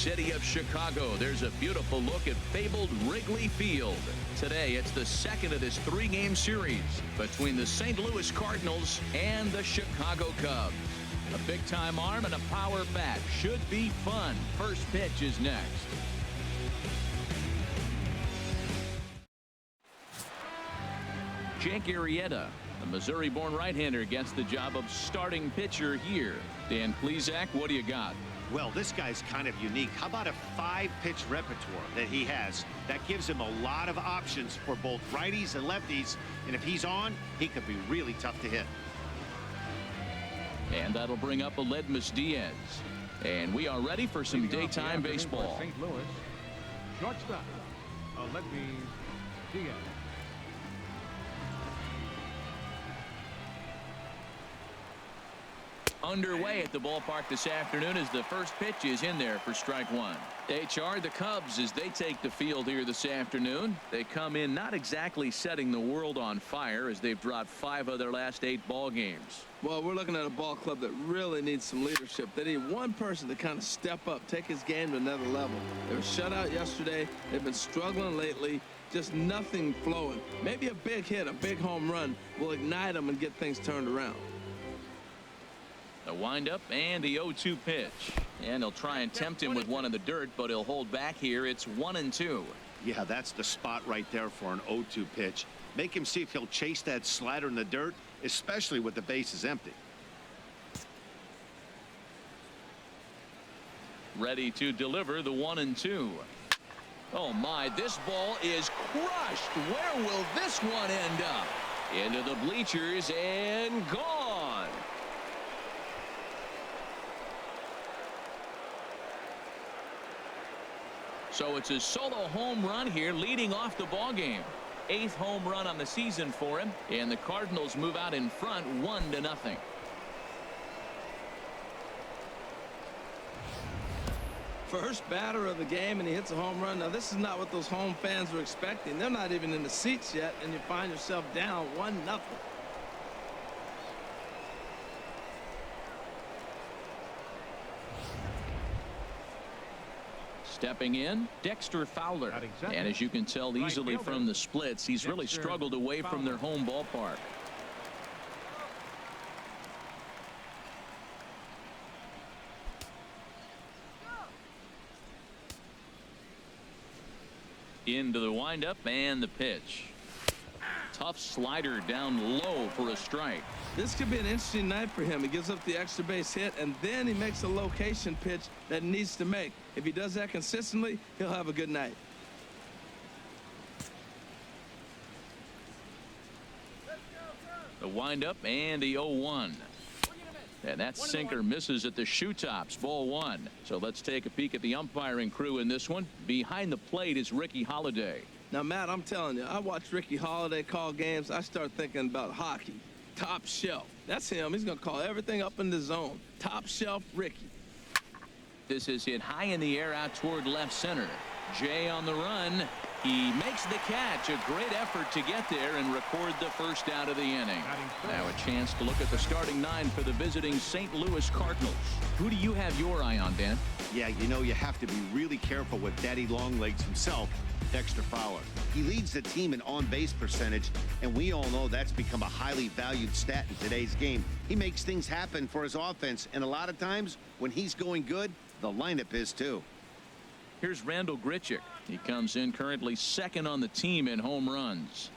city of Chicago, there's a beautiful look at fabled Wrigley Field. Today, it's the second of this three-game series between the St. Louis Cardinals and the Chicago Cubs. A big-time arm and a power bat should be fun. First pitch is next. Jake Arrieta, the Missouri-born right-hander, gets the job of starting pitcher here. Dan Plesac, what do you got? Well, this guy's kind of unique. How about a 5-pitch repertoire that he has? That gives him a lot of options for both righties and lefties. And if he's on, he could be really tough to hit. And that'll bring up Aledmus Diaz. And we are ready for some daytime baseball. St. Louis, shortstop, Aledmus Diaz. Underway at the ballpark this afternoon as the first pitch is in there for strike one. HR, the Cubs, as they take the field here this afternoon. They come in not exactly setting the world on fire as they've dropped 5 of their last 8 ball games. Well, we're looking at a ball club that really needs some leadership. They need one person to kind of step up, take his game to another level. They were shut out yesterday. They've been struggling lately. Just nothing flowing. Maybe a big hit, a big home run will ignite them and get things turned around. The windup and the 0-2 pitch. And he'll try and tempt him with one in the dirt, but he'll hold back here. It's 1-2. Yeah, that's the spot right there for an 0-2 pitch. Make him see if he'll chase that slider in the dirt, especially with the bases empty. Ready to deliver the 1-2. Oh my, this ball is crushed. Where will this one end up? Into the bleachers and gone. So it's a solo home run here, leading off the ball game. 8th home run on the season for him, and the Cardinals move out in front 1-0. First batter of the game, and he hits a home run. Now, this is not what those home fans were expecting. They're not even in the seats yet, and you find yourself down 1-0. Stepping in, Dexter Fowler. And as you can tell easily from the splits, he's really struggled away from their home ballpark. Into the windup and the pitch. Tough slider down low for a strike. This could be an interesting night for him. He gives up the extra base hit, and then he makes a location pitch that he needs to make. If he does that consistently, he'll have a good night. The windup and the 0-1. And that sinker misses at the shoe tops. Ball 1. So let's take a peek at the umpiring crew in this one. Behind the plate is Ricky Holiday. Now, Matt, I'm telling you, I watch Ricky Holiday call games. I start thinking about hockey. Top shelf. That's him. He's going to call everything up in the zone. Top shelf Ricky. This is hit high in the air out toward left center. Jay on the run. He makes the catch. A great effort to get there and record the first out of the inning. Now a chance to look at the starting 9 for the visiting St. Louis Cardinals. Who do you have your eye on, Dan? Yeah, you know, you have to be really careful with Daddy Longlegs himself, Dexter Fowler. He leads the team in on-base percentage, and we all know that's become a highly valued stat in today's game. He makes things happen for his offense, and a lot of times when he's going good, the lineup is too. Here's Randall Grichuk. He comes in currently 2nd on the team in home runs.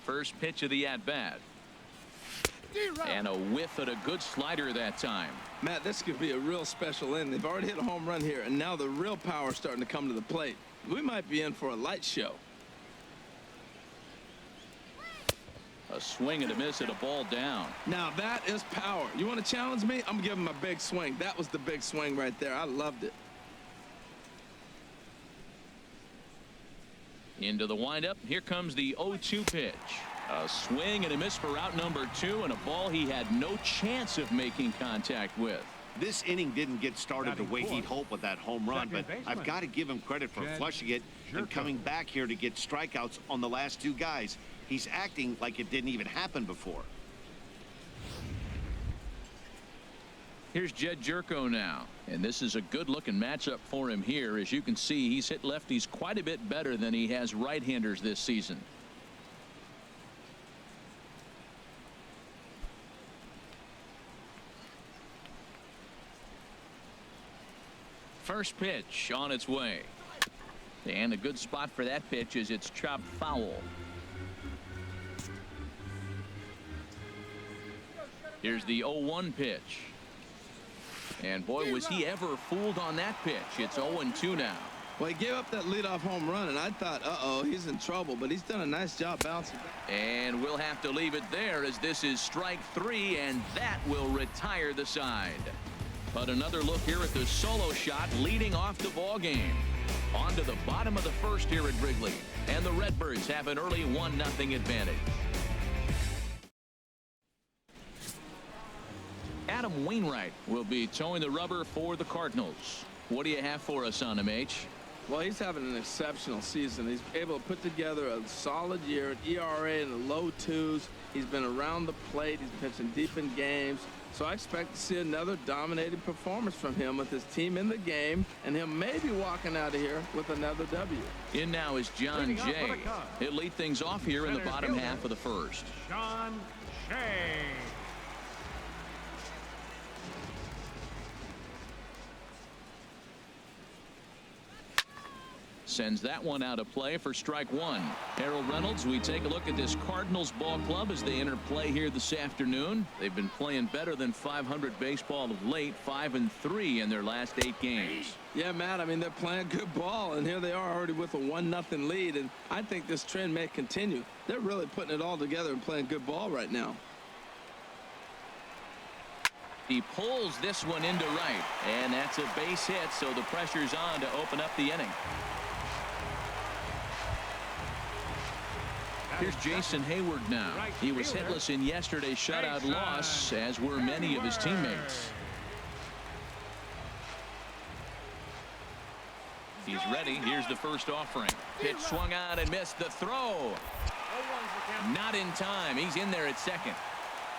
First pitch of the at-bat. And a whiff at a good slider that time. Matt, this could be a real special inning. They've already hit a home run here, and now the real power is starting to come to the plate. We might be in for a light show. A swing and a miss at a ball down. Now that is power. You want to challenge me? I'm giving him a big swing. That was the big swing right there. I loved it. Into the windup. Here comes the 0-2 pitch. A swing and a miss for out number 2, and a ball he had no chance of making contact with. This inning didn't get started the way he'd hoped with that home run, but I've got to give him credit for flushing it and coming back here to get strikeouts on the last two guys. He's acting like it didn't even happen before. Here's Jake Arrieta now, and this is a good-looking matchup for him here. As you can see, he's hit lefties quite a bit better than he has right-handers this season. First pitch on its way, and a good spot for that pitch is it's chopped foul. Here's the 0-1 pitch. And boy, was he ever fooled on that pitch. It's 0-2 now. Well, he gave up that leadoff home run, and I thought, uh-oh, he's in trouble, but he's done a nice job bouncing back. And we'll have to leave it there, as this is strike 3, and that will retire the side. But another look here at the solo shot leading off the ball game. On to the bottom of the first here at Wrigley, and the Redbirds have an early 1-0 advantage. Adam Wainwright will be towing the rubber for the Cardinals. What do you have for us on him, H? Well, he's having an exceptional season. He's able to put together a solid year, an ERA in the low 2s. He's been around the plate. He's pitching deep in games. So I expect to see another dominating performance from him with his team in the game, and him maybe walking out of here with another W. In now is John Jay. He'll lead things off here in the bottom half of the first. John Jay. Sends that one out of play for strike 1. Harold Reynolds, we take a look at this Cardinals ball club as they enter play here this afternoon. They've been playing better than .500 baseball of late, 5-3 in their last 8 games. Yeah, Matt, I mean, they're playing good ball, and here they are already with a 1-0 lead, and I think this trend may continue. They're really putting it all together and playing good ball right now. He pulls this one into right, and that's a base hit, so the pressure's on to open up the inning. Here's Jason Hayward now. He was hitless in yesterday's shutout loss, as were many of his teammates. He's ready. Here's the first offering. Pitch swung on and missed the throw. Not in time. He's in there at second.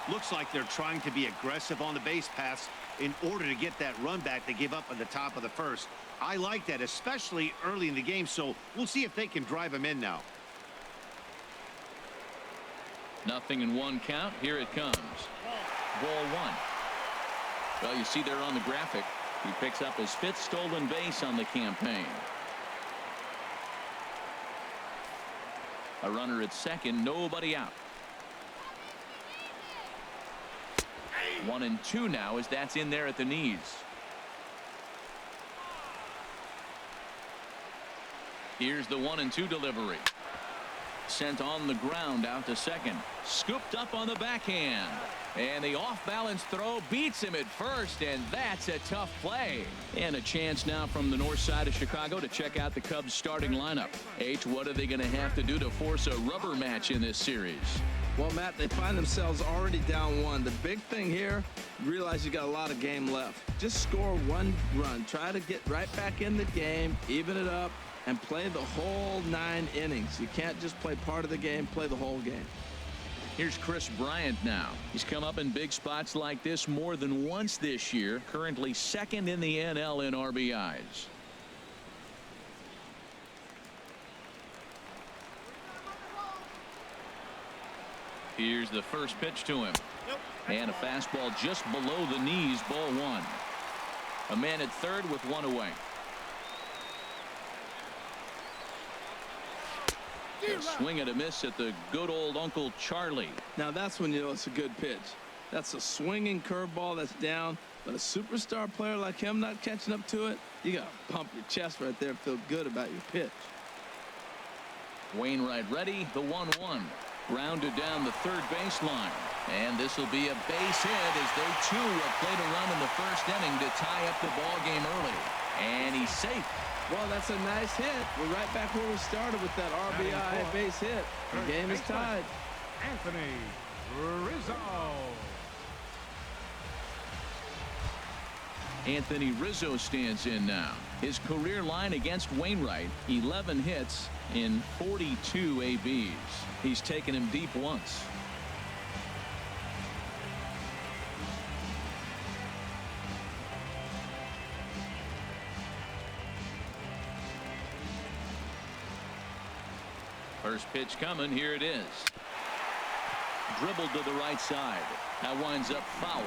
Looks like they're trying to be aggressive on the base pass in order to get that run back they gave up at the top of the first. I like that, especially early in the game, so we'll see if they can drive him in now. 0-1 count. Here it comes. Ball 1. Well, you see there on the graphic, he picks up his 5th stolen base on the campaign. A runner at second, nobody out. 1-2 now, as that's in there at the knees. Here's the 1-2 delivery. Sent on the ground out to second. Scooped up on the backhand. And the off-balance throw beats him at first, and that's a tough play. And a chance now from the north side of Chicago to check out the Cubs starting lineup. H, what are they going to have to do to force a rubber match in this series? Well, Matt, they find themselves already down 1. The big thing here, realize you got a lot of game left. Just score 1 run. Try to get right back in the game, even it up, and play the whole 9 innings. You can't just play part of the game, play the whole game. Here's Chris Bryant now. He's come up in big spots like this more than once this year. Currently 2nd in the NL in RBIs. Here's the first pitch to him. And a fastball just below the knees, ball 1. A man at third with 1 away. A swing and a miss at the good old Uncle Charlie. Now that's when you know it's a good pitch. That's a swinging curveball that's down, but a superstar player like him not catching up to it, you got to pump your chest right there and feel good about your pitch. Wainwright ready, the 1-1. Grounded down the third baseline. And this will be a base hit as they too have played a run in the first inning to tie up the ball game early. And he's safe. Well, that's a nice hit. We're right back where we started with that RBI base hit. The game is tied. Anthony Rizzo. Anthony Rizzo stands in now. His career line against Wainwright, 11 hits in 42 ABs. He's taken him deep once. First pitch coming. Here it is. Dribbled to the right side. That winds up foul.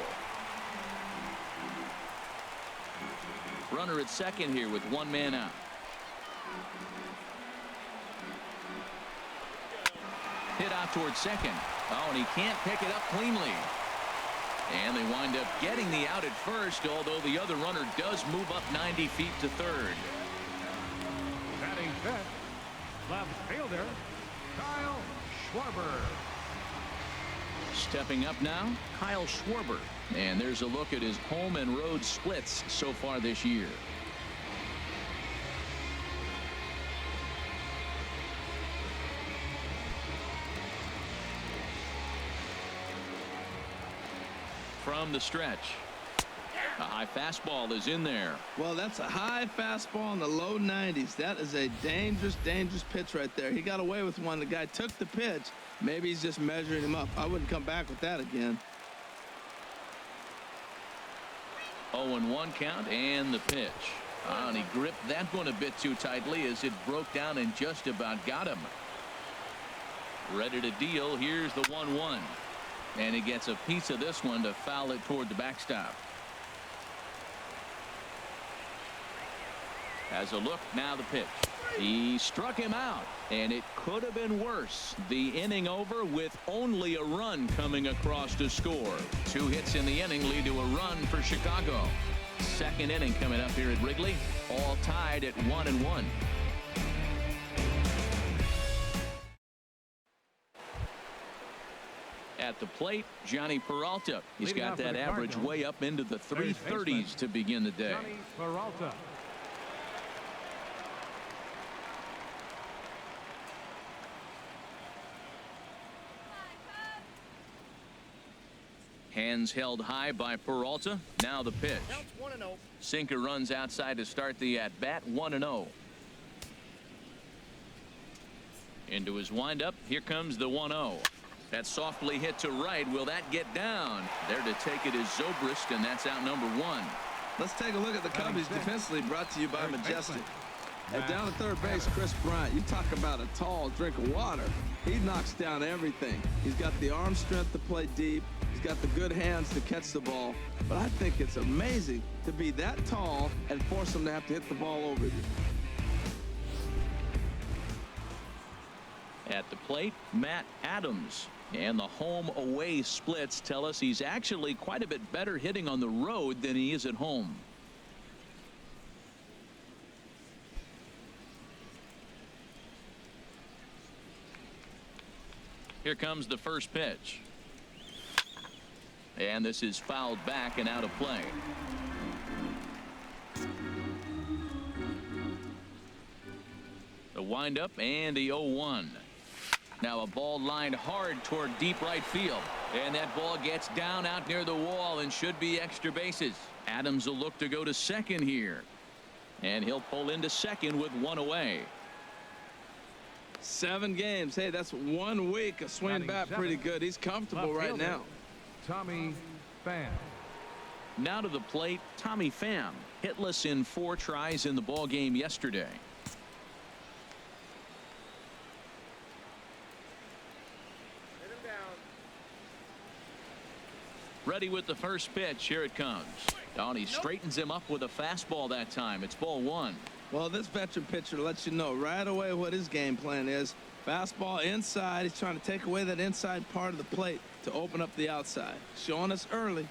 Runner at second here with one man out. Hit out towards second. Oh, and he can't pick it up cleanly. And they wind up getting the out at first, although the other runner does move up 90 feet to third. Batting fifth, left fielder, Kyle Schwarber. Stepping up now, Kyle Schwarber. And there's a look at his home and road splits so far this year. From the stretch. A high fastball is in there. Well, that's a high fastball in the low 90s. That is a dangerous, dangerous pitch right there. He got away with one. The guy took the pitch. Maybe he's just measuring him up. I wouldn't come back with that again. 0-1 count and the pitch. And he gripped that one a bit too tightly as it broke down and just about got him. Ready to deal. Here's the 1-1. And he gets a piece of this one to foul it toward the backstop. As a look, now the pitch. He struck him out, and it could have been worse. The inning over with only a run coming across to score. 2 hits in the inning lead to a run for Chicago. Second inning coming up here at Wrigley, all tied at 1-1. At the plate, Johnny Peralta. He's got that average way up into the 330s to begin the day. Johnny Peralta. Hands held high by Peralta. Now the pitch. Sinker runs outside to start the at-bat. 1-0. Into his windup. Here comes the 1-0. That's softly hit to right. Will that get down? There to take it is Zobrist, and that's out number 1. Let's take a look at the Cubbies defensively, brought to you by Majestic. And down at third base, Chris Bryant. You talk about a tall drink of water. He knocks down everything. He's got the arm strength to play deep. He's got the good hands to catch the ball. But I think it's amazing to be that tall and force him to have to hit the ball over you. At the plate, Matt Adams. And the home-away splits tell us he's actually quite a bit better hitting on the road than he is at home. Here comes the first pitch. And this is fouled back and out of play. The windup and the 0-1. Now a ball lined hard toward deep right field. And that ball gets down out near the wall and should be extra bases. Adams will look to go to second here. And he'll pull into second with 1 away. 7 games. Hey, that's 1 week. A swing bat pretty good. He's comfortable right now. Tommy Pham. Now to the plate, Tommy Pham. Hitless in 4 tries in the ball game yesterday. Ready with the first pitch. Here it comes. Oh, and he straightens him up with a fastball that time. It's ball 1. Well, this veteran pitcher lets you know right away what his game plan is. Fastball inside. He's trying to take away that inside part of the plate to open up the outside. Showing us early.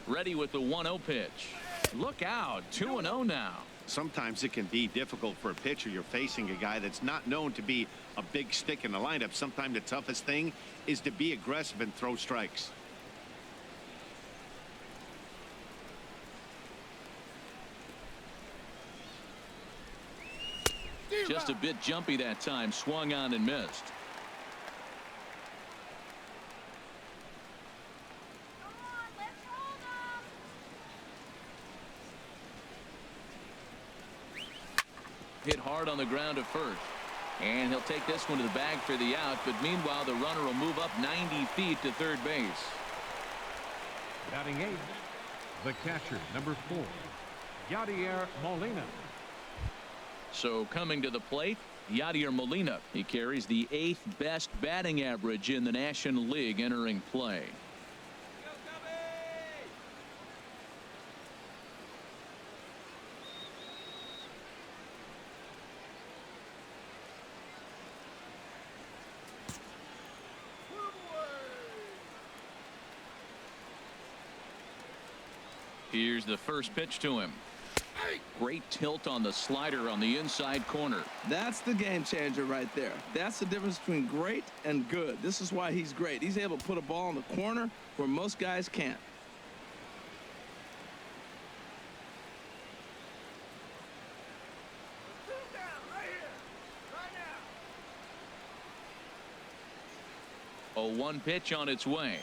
Ready with the 1-0 pitch. Look out. 2-0 now. Sometimes it can be difficult for a pitcher. You're facing a guy that's not known to be a big stick in the lineup. Sometimes the toughest thing is to be aggressive and throw strikes. Just a bit jumpy that time. Swung on and missed. Hit hard on the ground to first. And he'll take this one to the bag for the out, but meanwhile the runner will move up 90 feet to third base. Batting 8th, the catcher, number 4, Yadier Molina. So coming to the plate, Yadier Molina. He carries the 8th best batting average in the National League entering play. Here's the first pitch to him. Great tilt on the slider on the inside corner. That's the game changer right there. That's the difference between great and good. This is why he's great. He's able to put a ball in the corner where most guys can't. A 1 pitch on its way.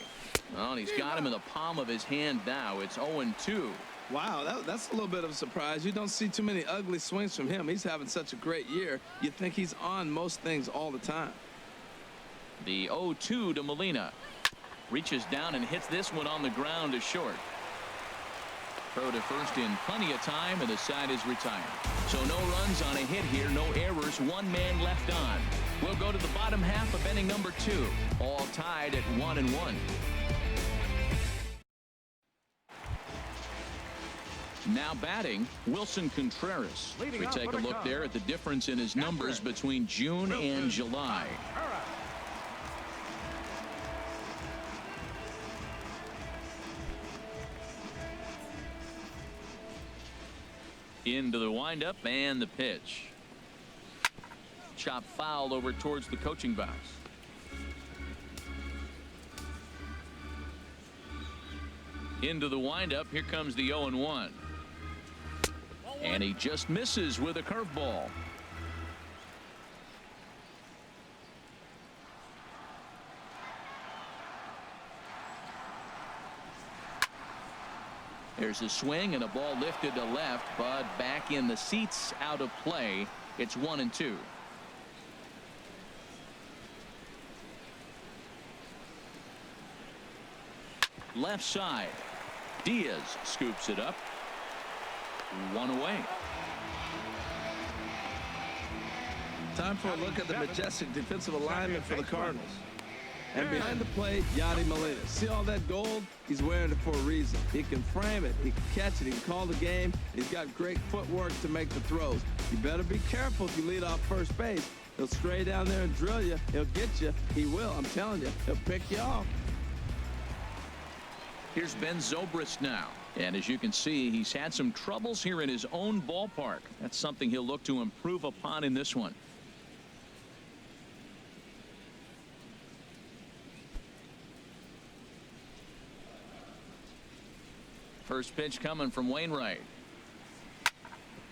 Well, and he's got him in the palm of his hand now. It's 0-2. Wow, that's a little bit of a surprise. You don't see too many ugly swings from him. He's having such a great year. You think he's on most things all the time. The 0-2 to Molina. Reaches down and hits this one on the ground to short. Throw to first in plenty of time, and the side is retired. So no runs on a hit here, no errors, 1 man left on. We'll go to the bottom half of inning number 2. All tied at 1-1. Now batting, Wilson Contreras. We take a look there at the difference in his numbers between June and July. Into the windup and the pitch. Chop foul over towards the coaching box. Into the windup. Here comes the 0-1. And he just misses with a curveball. There's a swing and a ball lifted to left, but back in the seats, out of play. It's 1-2. Left side. Diaz scoops it up. 1 away. Time for a look at the majestic defensive alignment for the Cardinals. And behind the plate, Yadier Molina. See all that gold? He's wearing it for a reason. He can frame it, he can catch it, he can call the game. He's got great footwork to make the throws. You better be careful if you lead off first base. He'll stray down there and drill you. He'll get you. He will. I'm telling you. He'll pick you off. Here's Ben Zobrist now. And as you can see, he's had some troubles here in his own ballpark. That's something he'll look to improve upon in this one. First pitch coming from Wainwright.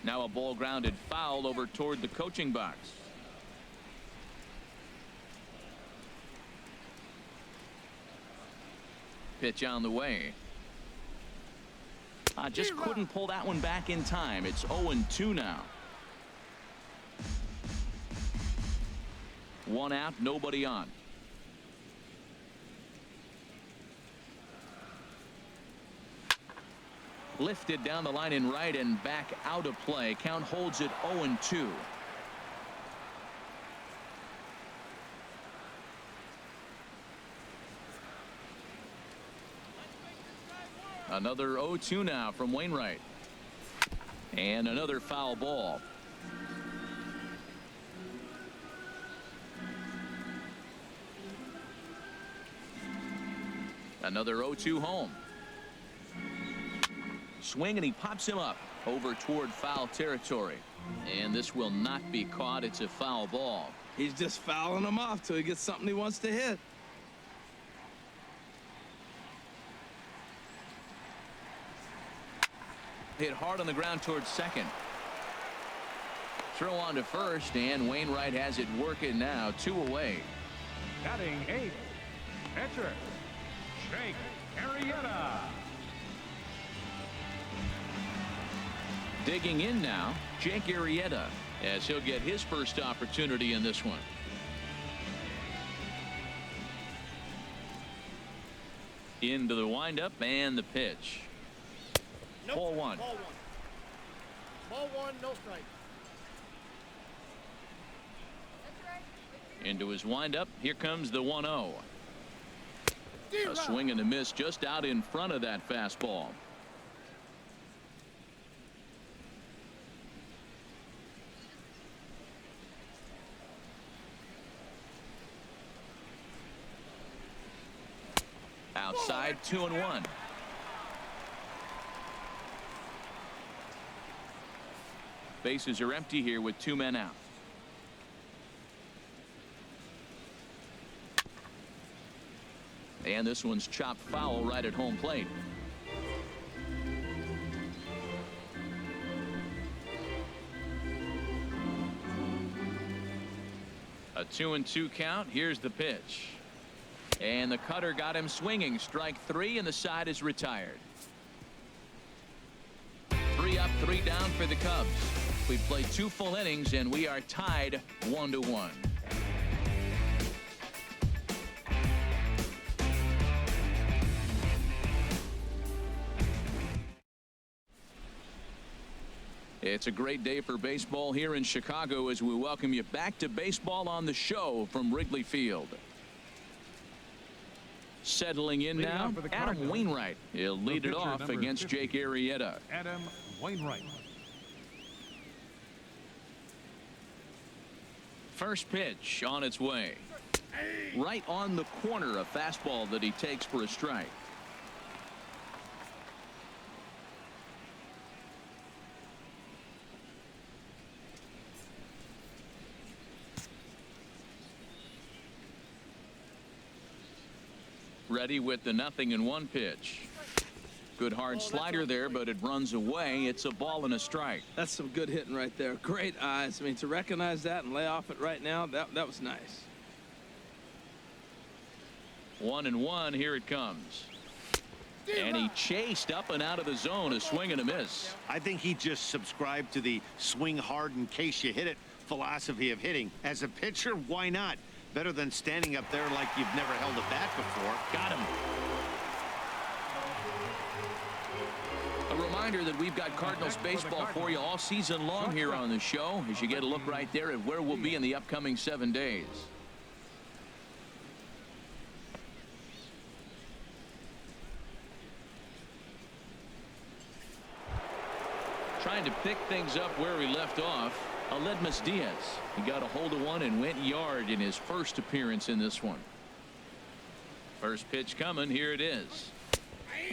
Now a ball grounded foul over toward the coaching box. Pitch on the way. Just couldn't pull that one back in time. It's 0-2 now. 1 out, nobody on. Lifted down the line in right and back out of play. Count holds it 0-2. Another 0-2 now from Wainwright. And another foul ball. Another 0-2 home. Swing and he pops him up over toward foul territory. And this will not be caught. It's a foul ball. He's just fouling him off till he gets something he wants to hit. Hit hard on the ground towards second. Throw on to first, and Wainwright has it working now. 2 away. Batting 8th, pitcher, Jake Arrieta. Digging in now, Jake Arrieta, as he'll get his first opportunity in this one. Into the windup and the pitch. Nope. Ball one. Ball one. Ball one, no strike. Into his windup. Here comes the 1-0. A swing and a miss just out in front of that fastball. Outside, 2-1. Bases are empty here with 2 men out. And this one's chopped foul right at home plate. A 2-2 count. Here's the pitch. And the cutter got him swinging. Strike 3, and the side is retired. 3 up, 3 down for the Cubs. We've played 2 full innings, and we are tied 1-1. It's a great day for baseball here in Chicago as we welcome you back to Baseball on the Show from Wrigley Field. Settling in now, Adam Wainwright. He'll lead it off against Jake Arrieta. Adam Wainwright. First pitch on its way. Right on the corner, a fastball that he takes for a strike. Ready with the 0-1 pitch. Good hard slider there, but it runs away. It's a ball and a strike. That's some good hitting right there. Great eyes. I mean, to recognize that and lay off it right now, that was nice. 1-1. Here it comes. And he chased up and out of the zone. A swing and a miss. I think he just subscribed to the swing hard in case you hit it philosophy of hitting. As a pitcher, why not? Better than standing up there like you've never held a bat before. Got him. A reminder that we've got Cardinals baseball for you all season long here on the show as you get a look right there at where we'll be in the upcoming 7 days. Trying to pick things up where we left off. Aledmus Diaz. He got a hold of one and went yard in his first appearance in this one. First pitch coming. Here it is.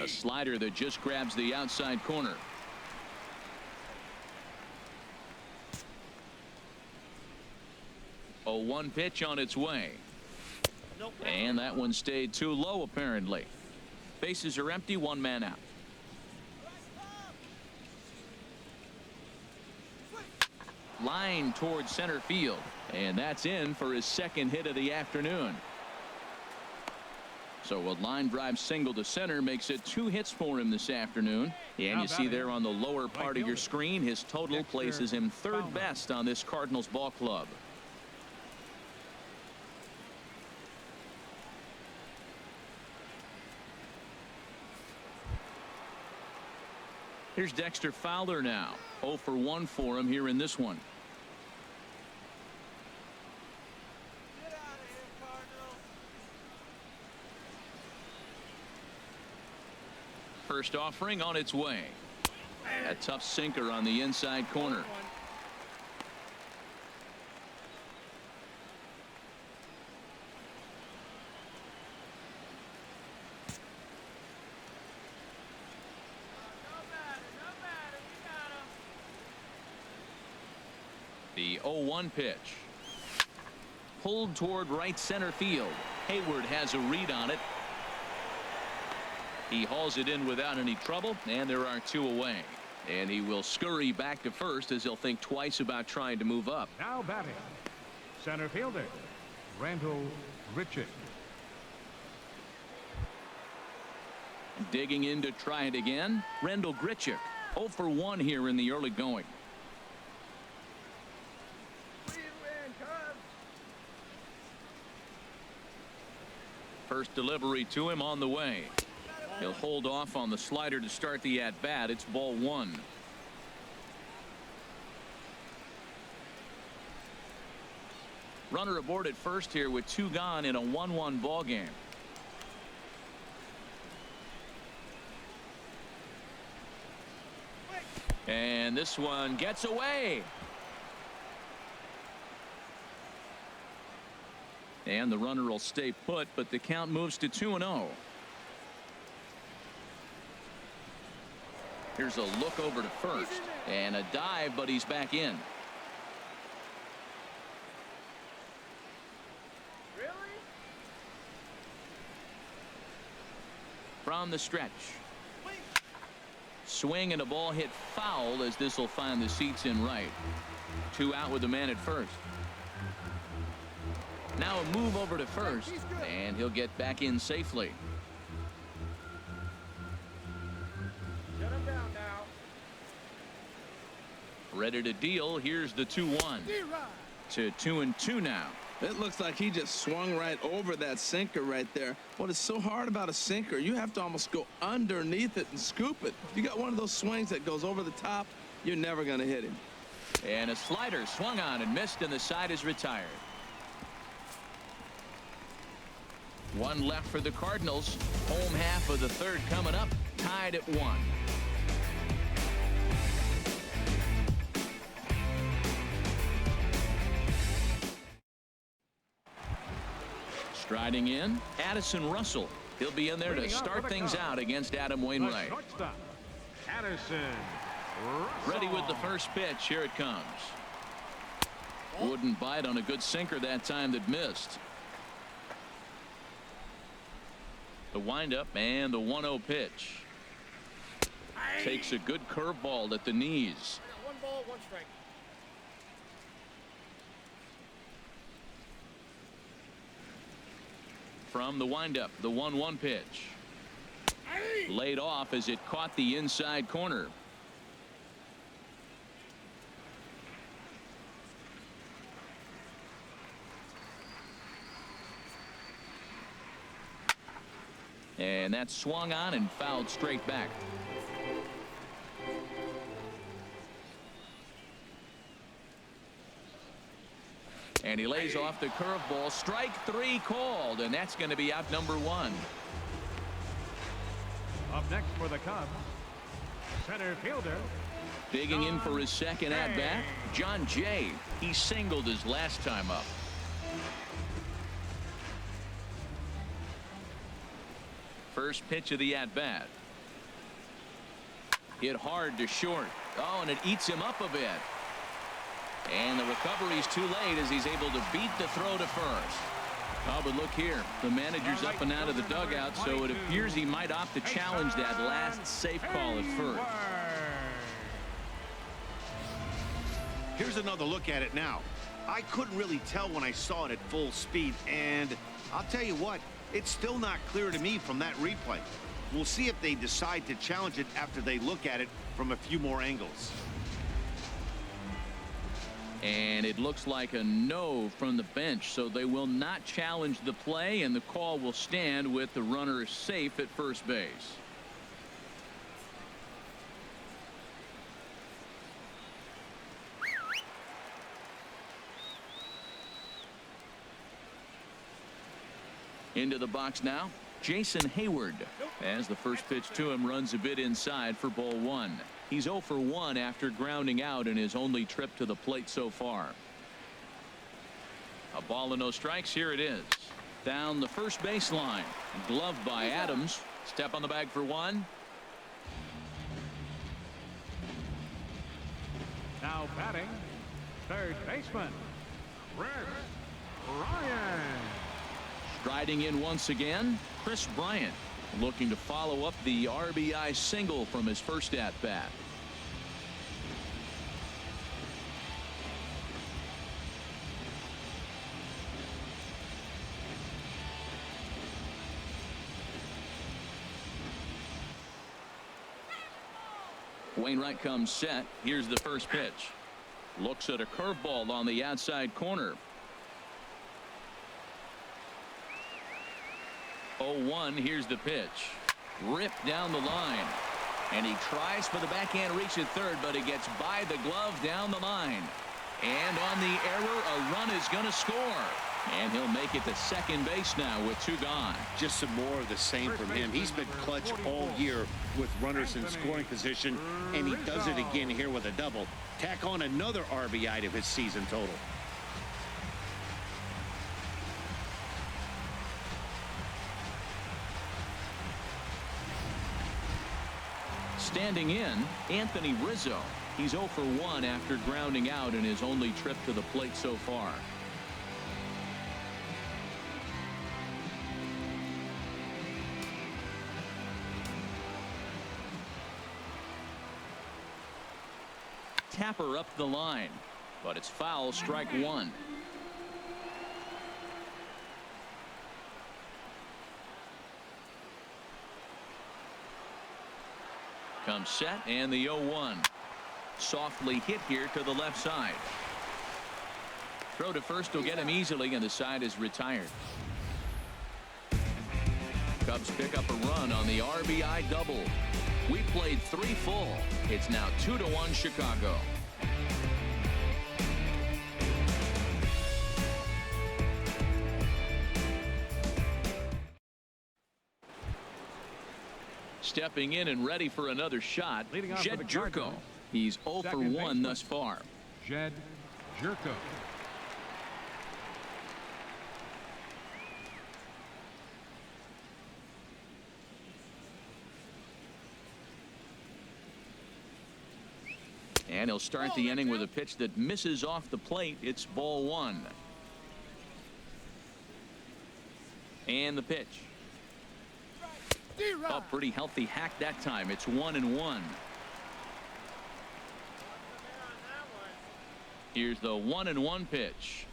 A slider that just grabs the outside corner. A 1 pitch on its way. And that one stayed too low apparently. Bases are empty. 1 man out. Line towards center field, and that's in for his 2nd hit of the afternoon. So a line drive single to center makes it 2 hits for him this afternoon. And you see there on the lower part of your screen, his total places him 3rd best on this Cardinals ball club. Here's Dexter Fowler now. 0 for 1 for him here in this one. First offering on its way. A tough sinker on the inside corner. The 0-1 pitch. Pulled toward right center field. Hayward has a read on it. He hauls it in without any trouble, and there are 2 away. And he will scurry back to first as he'll think twice about trying to move up. Now batting, center fielder, Grichuk. Digging in to try it again, Grichuk. 0 for 1 here in the early going. First delivery to him on the way. He'll hold off on the slider to start the at bat. It's ball 1. Runner aboard at first here with 2 gone in a 1-1 ball game. And this one gets away. And the runner will stay put, but the count moves to 2-0. Here's a look over to first and a dive, but he's back in. From the stretch. Swing and a ball hit foul as this will find the seats in right. 2 out with the man at first. Now a move over to first, and he'll get back in safely. Shut him down now. Ready to deal. Here's the 2-1 to 2-2 now. It looks like he just swung right over that sinker right there. What is so hard about a sinker, you have to almost go underneath it and scoop it. You got one of those swings that goes over the top, you're never going to hit him. And a slider swung on and missed, and the side is retired. 1 left for the Cardinals. Home half of the 3rd coming up, tied at 1. Striding in, Addison Russell. He'll be in there to start things out against Adam Wainwright. Addison Ready with the first pitch. Here it comes. Wouldn't bite on a good sinker that time that missed. The windup and the 1-0 pitch. Takes a good curveball at the knees. 1 ball, 1 strike. From the windup, the 1-1 pitch. Laid off as it caught the inside corner. And that swung on and fouled straight back. And he lays off the curveball. Strike 3 called, and that's going to be out number 1. Up next for the Cubs, center fielder. Digging in for his second at bat, John Jay. He singled his last time up. First pitch of the at bat. Hit hard to short. Oh, and it eats him up a bit. And the recovery's too late as he's able to beat the throw to first. Oh, but look here. The manager's up and out of the dugout, so it appears he might opt to challenge that last safe call at first. Here's another look at it now. I couldn't really tell when I saw it at full speed, and I'll tell you what, it's still not clear to me from that replay. We'll see if they decide to challenge it after they look at it from a few more angles. And it looks like a no from the bench, so they will not challenge the play, and the call will stand with the runner safe at first base. Into the box now, Jason Hayward, as the first pitch to him runs a bit inside for ball 1. He's 0 for 1 after grounding out in his only trip to the plate so far. A ball and no strikes. Here it is. Down the first baseline. Gloved by Adams. Step on the bag for 1. Now batting, third baseman, Ryan. Striding in once again, Chris Bryant, looking to follow up the RBI single from his first at bat. Wainwright comes set. Here's the first pitch. Looks at a curveball on the outside corner. 0-1. Here's the pitch. Ripped down the line. And he tries for the backhand reach at third, but it gets by the glove down the line. And on the error, a run is going to score. And he'll make it to second base now with 2 gone. Just some more of the same from him. He's been clutch all year with runners in scoring position, and he does it again here with a double. Tack on another RBI to his season total. Standing in, Anthony Rizzo. He's 0 for 1 after grounding out in his only trip to the plate so far. Tapper up the line, but it's foul, strike 1. Comes set, and the 0-1. Softly hit here to the left side. Throw to first will get him easily, and the side is retired. Cubs pick up a run on the RBI double. We played 3 full. It's now 2-1 Chicago. Stepping in and ready for another shot, Jake Arrieta. He's 0 for 1 thus far. Jake Arrieta. And he'll start the inning with a pitch that misses off the plate. It's ball 1. And the pitch. A pretty healthy hack that time. It's 1-1. Here's the 1-1 pitch.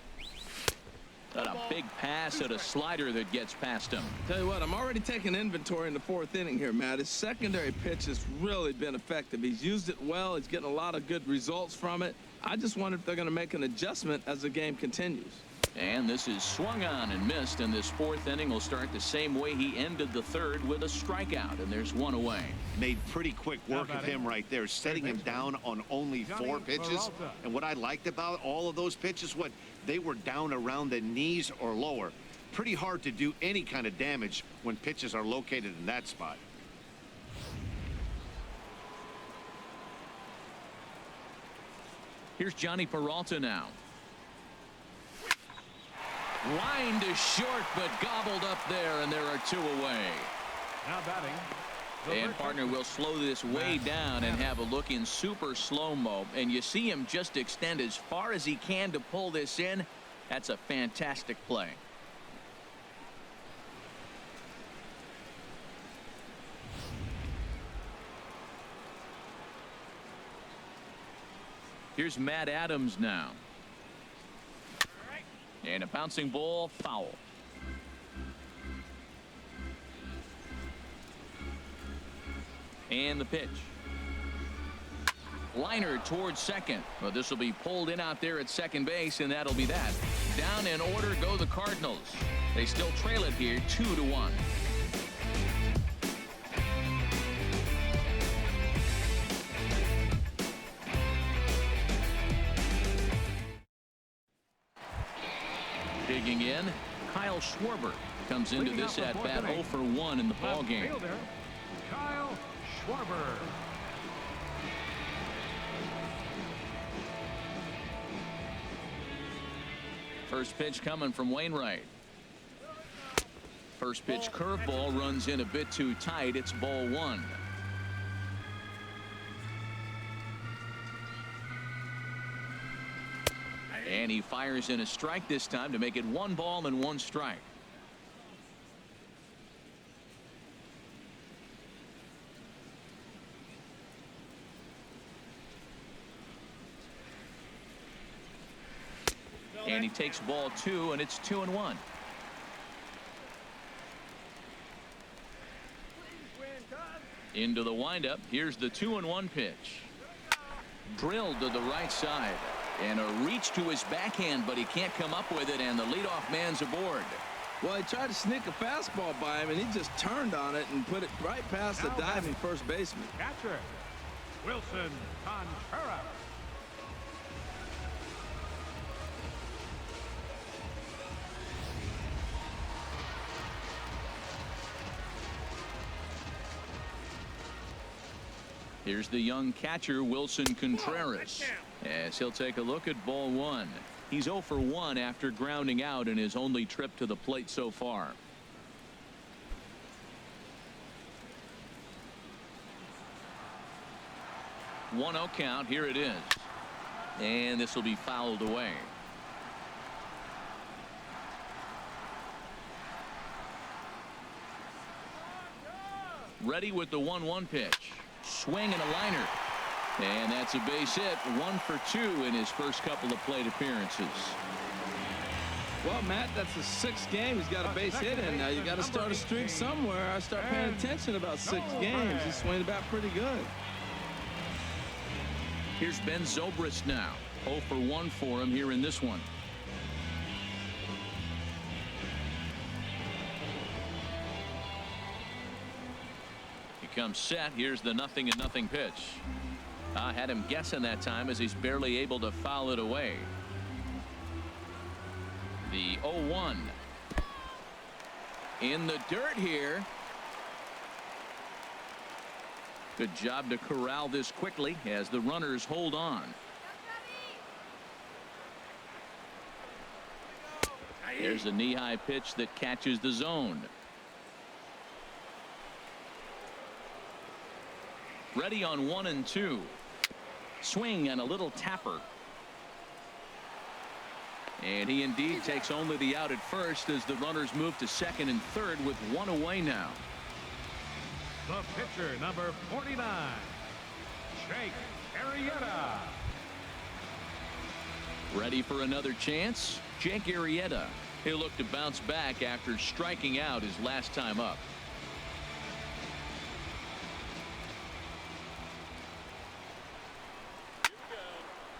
Got a big pass at a slider that gets past him. Tell you what, I'm already taking inventory in the 4th inning here, Matt. His secondary pitch has really been effective. He's used it well. He's getting a lot of good results from it. I just wonder if they're going to make an adjustment as the game continues. And this is swung on and missed, and this 4th inning will start the same way he ended the 3rd, with a strikeout, and there's 1 away. Made pretty quick work of him right there, setting him down on only 4 pitches. And what I liked about all of those pitches, what they were down around the knees or lower. Pretty hard to do any kind of damage when pitches are located in that spot. Here's Johnny Peralta now. Lined to short, but gobbled up there, and there are 2 away. Now batting. And partner will slow this way down and have a look in super slow-mo. And you see him just extend as far as he can to pull this in. That's a fantastic play. Here's Matt Adams now. And a bouncing ball, foul. And the pitch. Liner towards second. Well, this will be pulled in out there at second base, and that'll be that. Down in order go the Cardinals. They still trail it here 2-1. Digging in, Kyle Schwarber comes into this at bat 0 for 1 in the ball game. Kyle Schwarber. First pitch coming from Wainwright. First pitch curveball runs in a bit too tight. It's ball 1. And he fires in a strike this time to make it 1 ball and 1 strike. And he takes ball 2, and it's 2-1. Into the windup. Here's the 2-1 pitch. Drilled to the right side. And a reach to his backhand, but he can't come up with it, and the leadoff man's aboard. Well, he tried to sneak a fastball by him, and he just turned on it and put it right past the diving first baseman. Catcher, Wilson Contreras. Here's the young catcher, Wilson Contreras, as he'll take a look at ball one. He's 0 for 1 after grounding out in his only trip to the plate so far. One 0 count. Here it is. And this will be fouled away. Ready with the 1-1 pitch. Swing and a liner. And that's a base hit. 1 for 2 in his first couple of plate appearances. Well, Matt, that's the 6th game he's got a base hit in. Now you got to start a streak somewhere. I start paying attention about 6 games. He's swinging about pretty good. Here's Ben Zobrist now. 0 for 1 for him here in this one. Comes set. Here's the 0-0 pitch. I had him guessing that time as he's barely able to foul it away. The 0-1 in the dirt here. Good job to corral this quickly as the runners hold on. There's a knee-high pitch that catches the zone. Ready on 1 and 2. Swing and a little tapper. And he indeed takes only the out at first as the runners move to second and third with 1 away now. The pitcher, number 49, Jake Arrieta. Ready for another chance? Jake Arrieta. He'll look to bounce back after striking out his last time up.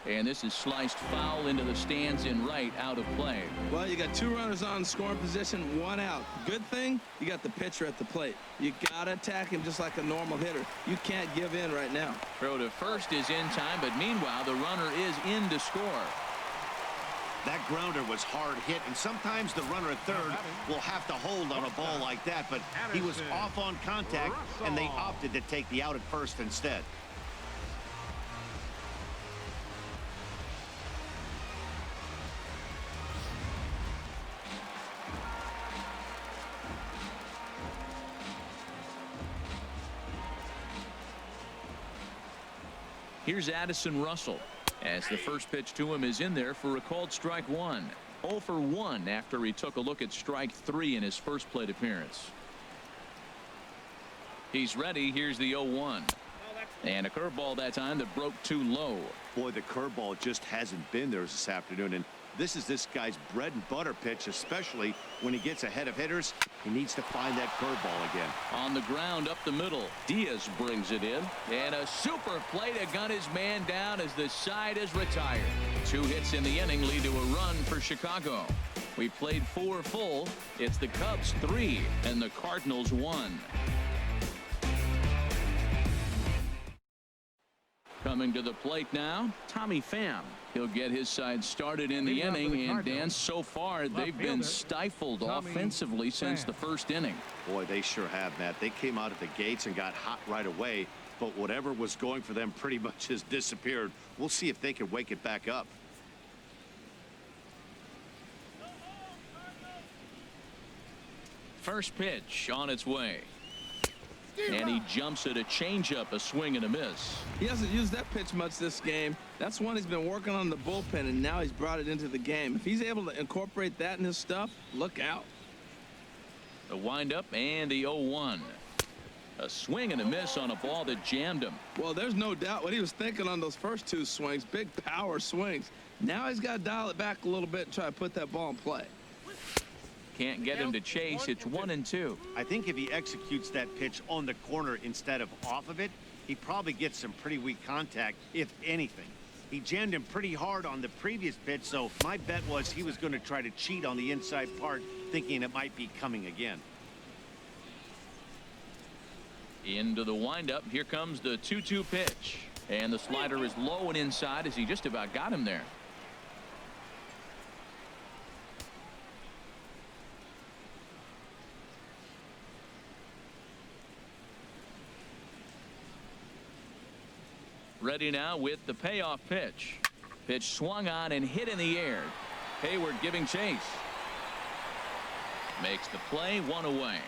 And this is sliced foul into the stands in right, out of play. Well, you got 2 runners on scoring position, 1 out. Good thing you got the pitcher at the plate. You got to attack him just like a normal hitter. You can't give in right now. Throw to first is in time, but meanwhile the runner is in to score. That grounder was hard hit, and sometimes the runner at third will have to hold on a ball like that, but he was off on contact, and they opted to take the out at first instead. Here's Addison Russell as the first pitch to him is in there for a called strike 1. 0 for 1 after he took a look at strike 3 in his first plate appearance. He's ready. Here's the 0-1. And a curveball that time that broke too low. Boy, the curveball just hasn't been there this afternoon, and this is this guy's bread and butter pitch, especially when he gets ahead of hitters. He needs to find that curveball again. On the ground up the middle. Diaz brings it in. And a super play to gun his man down as the side is retired. 2 hits in the inning lead to a run for Chicago. We played 4 full. It's the Cubs 3 and the Cardinals 1. Coming to the plate now, Tommy Pham. He'll get his side started in the inning, and Dan, so far they've been stifled offensively since the first inning. Boy, they sure have, Matt. They came out of the gates and got hot right away, but whatever was going for them pretty much has disappeared. We'll see if they can wake it back up. First pitch on its way. And he jumps at a changeup, a swing and a miss. He hasn't used that pitch much this game. That's one he's been working on in the bullpen, and now he's brought it into the game. If he's able to incorporate that in his stuff, look out. The windup and the 0-1. A swing and a miss on a ball that jammed him. Well, there's no doubt what he was thinking on those first 2 swings. Big power swings. Now he's got to dial it back a little bit and try to put that ball in play. can't get him to chase. It's 1-2. I think if he executes that pitch on the corner instead of off of it, he probably gets some pretty weak contact, if anything. He jammed him pretty hard on the previous pitch, so my bet was he was going to try to cheat on the inside part, thinking it might be coming again. Into the windup. Here comes the 2-2 pitch. And the slider is low and inside as he just about got him there. Ready now with the payoff pitch. Pitch swung on and hit in the air. Hayward giving chase. Makes the play, 1 away.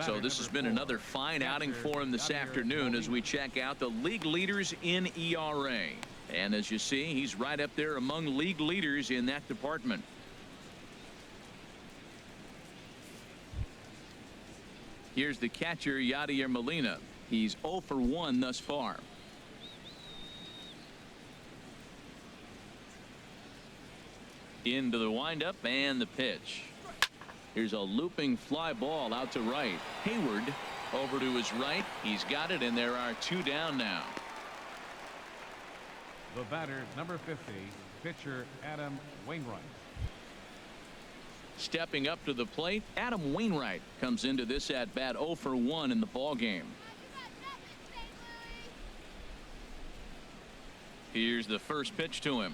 So this has been another fine outing for him this afternoon as we check out the league leaders in ERA. And as you see, he's right up there among league leaders in that department. Here's the catcher, Yadier Molina. He's 0 for 1 thus far. Into the windup and the pitch. Here's a looping fly ball out to right. Hayward over to his right. He's got it, and there are 2 down now. The batter, number 50, pitcher Adam Wainwright. Stepping up to the plate, Adam Wainwright comes into this at bat 0 for 1 in the ball game. Here's the first pitch to him.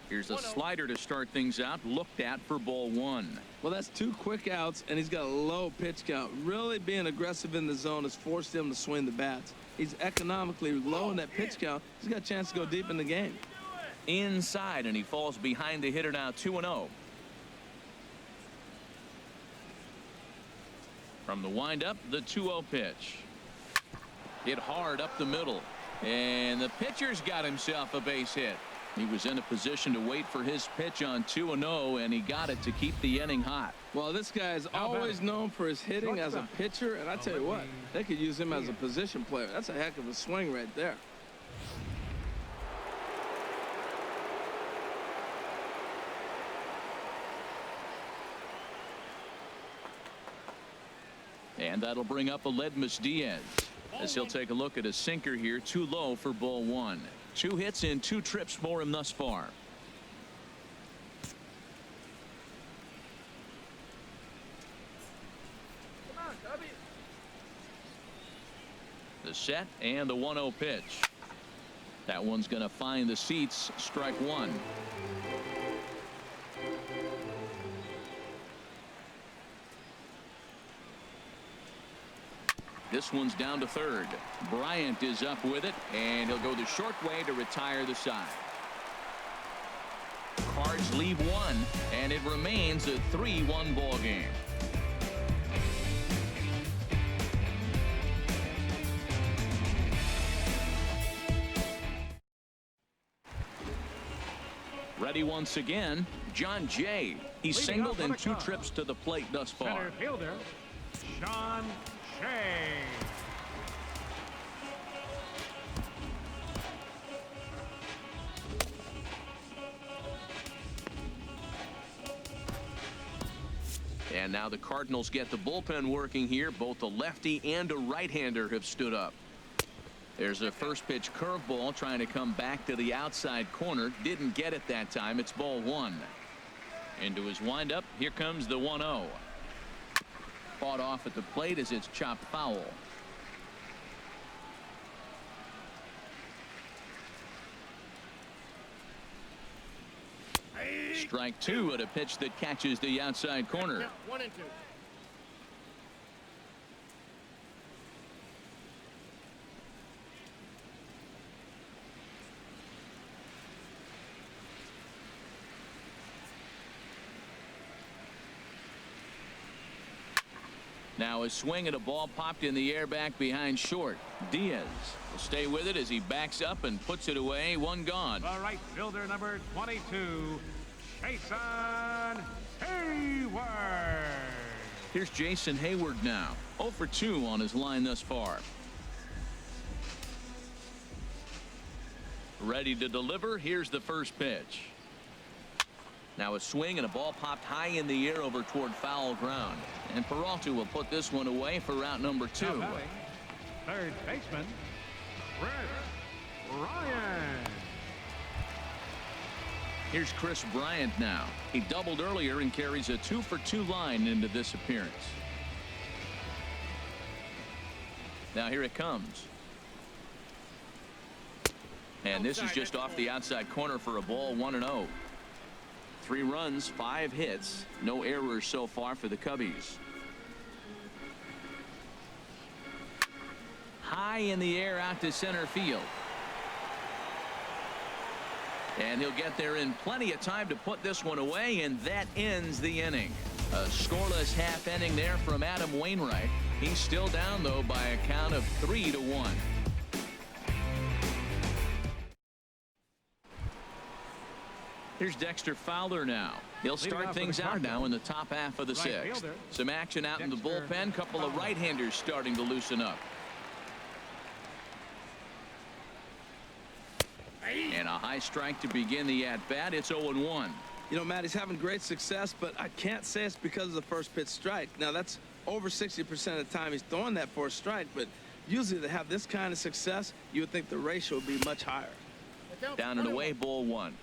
Here's a slider to start things out, looked at for ball 1. Well, that's 2 quick outs, and he's got a low pitch count. Really being aggressive in the zone has forced him to swing the bats. He's economically low in that pitch count. He's got a chance to go deep in the game. Inside, and he falls behind the hitter now, 2-0. From the windup, the 2-0 pitch. Hit hard up the middle. And the pitcher's got himself a base hit. He was in a position to wait for his pitch on 2-0, and he got it to keep the inning hot. Well, this guy is always known for his hitting as a pitcher, and I tell you what, they could use him as a position player. That's a heck of a swing right there. And that'll bring up Aledmys Diaz as he'll take a look at a sinker here, too low for ball 1. 2 hits and 2 trips for him thus far. Come on, W. The set and the 1-0 pitch. That one's going to find the seats. Strike 1. This one's down to third. Bryant is up with it, and he'll go the short way to retire the side. Cards leave 1, and it remains a 3-1 ball game. Ready once again, John Jay. He's singled in 2 trips to the plate thus far. Center fielder, John Jay. And now the Cardinals get the bullpen working here. Both a lefty and a right-hander have stood up. There's a first pitch curveball trying to come back to the outside corner. Didn't get it that time. It's ball 1. Into his windup. Here comes the 1-0. Fought off at the plate as it's chopped foul. Strike 2 at a pitch that catches the outside corner. 1-2. Now a swing at a ball popped in the air back behind short. Diaz will stay with it as he backs up and puts it away. 1 gone. The right fielder, number 22, Jason Hayward. Here's Jason Hayward now. 0 for 2 on his line thus far. Ready to deliver. Here's the first pitch. Now a swing and a ball popped high in the air over toward foul ground. And Peralta will put this one away for out number 2. Now batting, third baseman, Bryant. Here's Chris Bryant now. He doubled earlier and carries a 2-for-2 line into this appearance. Now here it comes. And this is just off the outside corner for a ball, 1-0. 3 runs, 5 hits, no errors so far for the Cubbies. High in the air out to center field. And he'll get there in plenty of time to put this one away, and that ends the inning. A scoreless half inning there from Adam Wainwright. He's still down, though, by a count of 3-1. Here's Dexter Fowler now. He'll start things out now in the top half of the 6th. Some action out in the bullpen. Couple of right-handers starting to loosen up. And a high strike to begin the at-bat. It's 0-1. You know, Matt, he's having great success, but I can't say it's because of the first pitch strike. Now, that's over 60% of the time he's throwing that for a strike, but usually to have this kind of success, you would think the ratio would be much higher. Down and away, ball 1.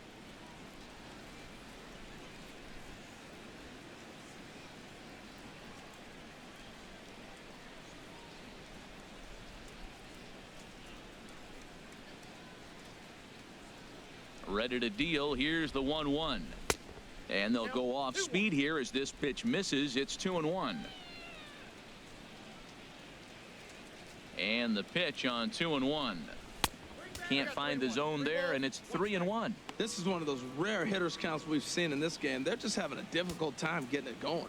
Ready to deal. Here's the 1-1. And they'll go off speed here as this pitch misses. It's 2-1. And the pitch on 2-1. Can't find the zone there, and it's 3-1. This is one of those rare hitters counts we've seen in this game. They're just having a difficult time getting it going.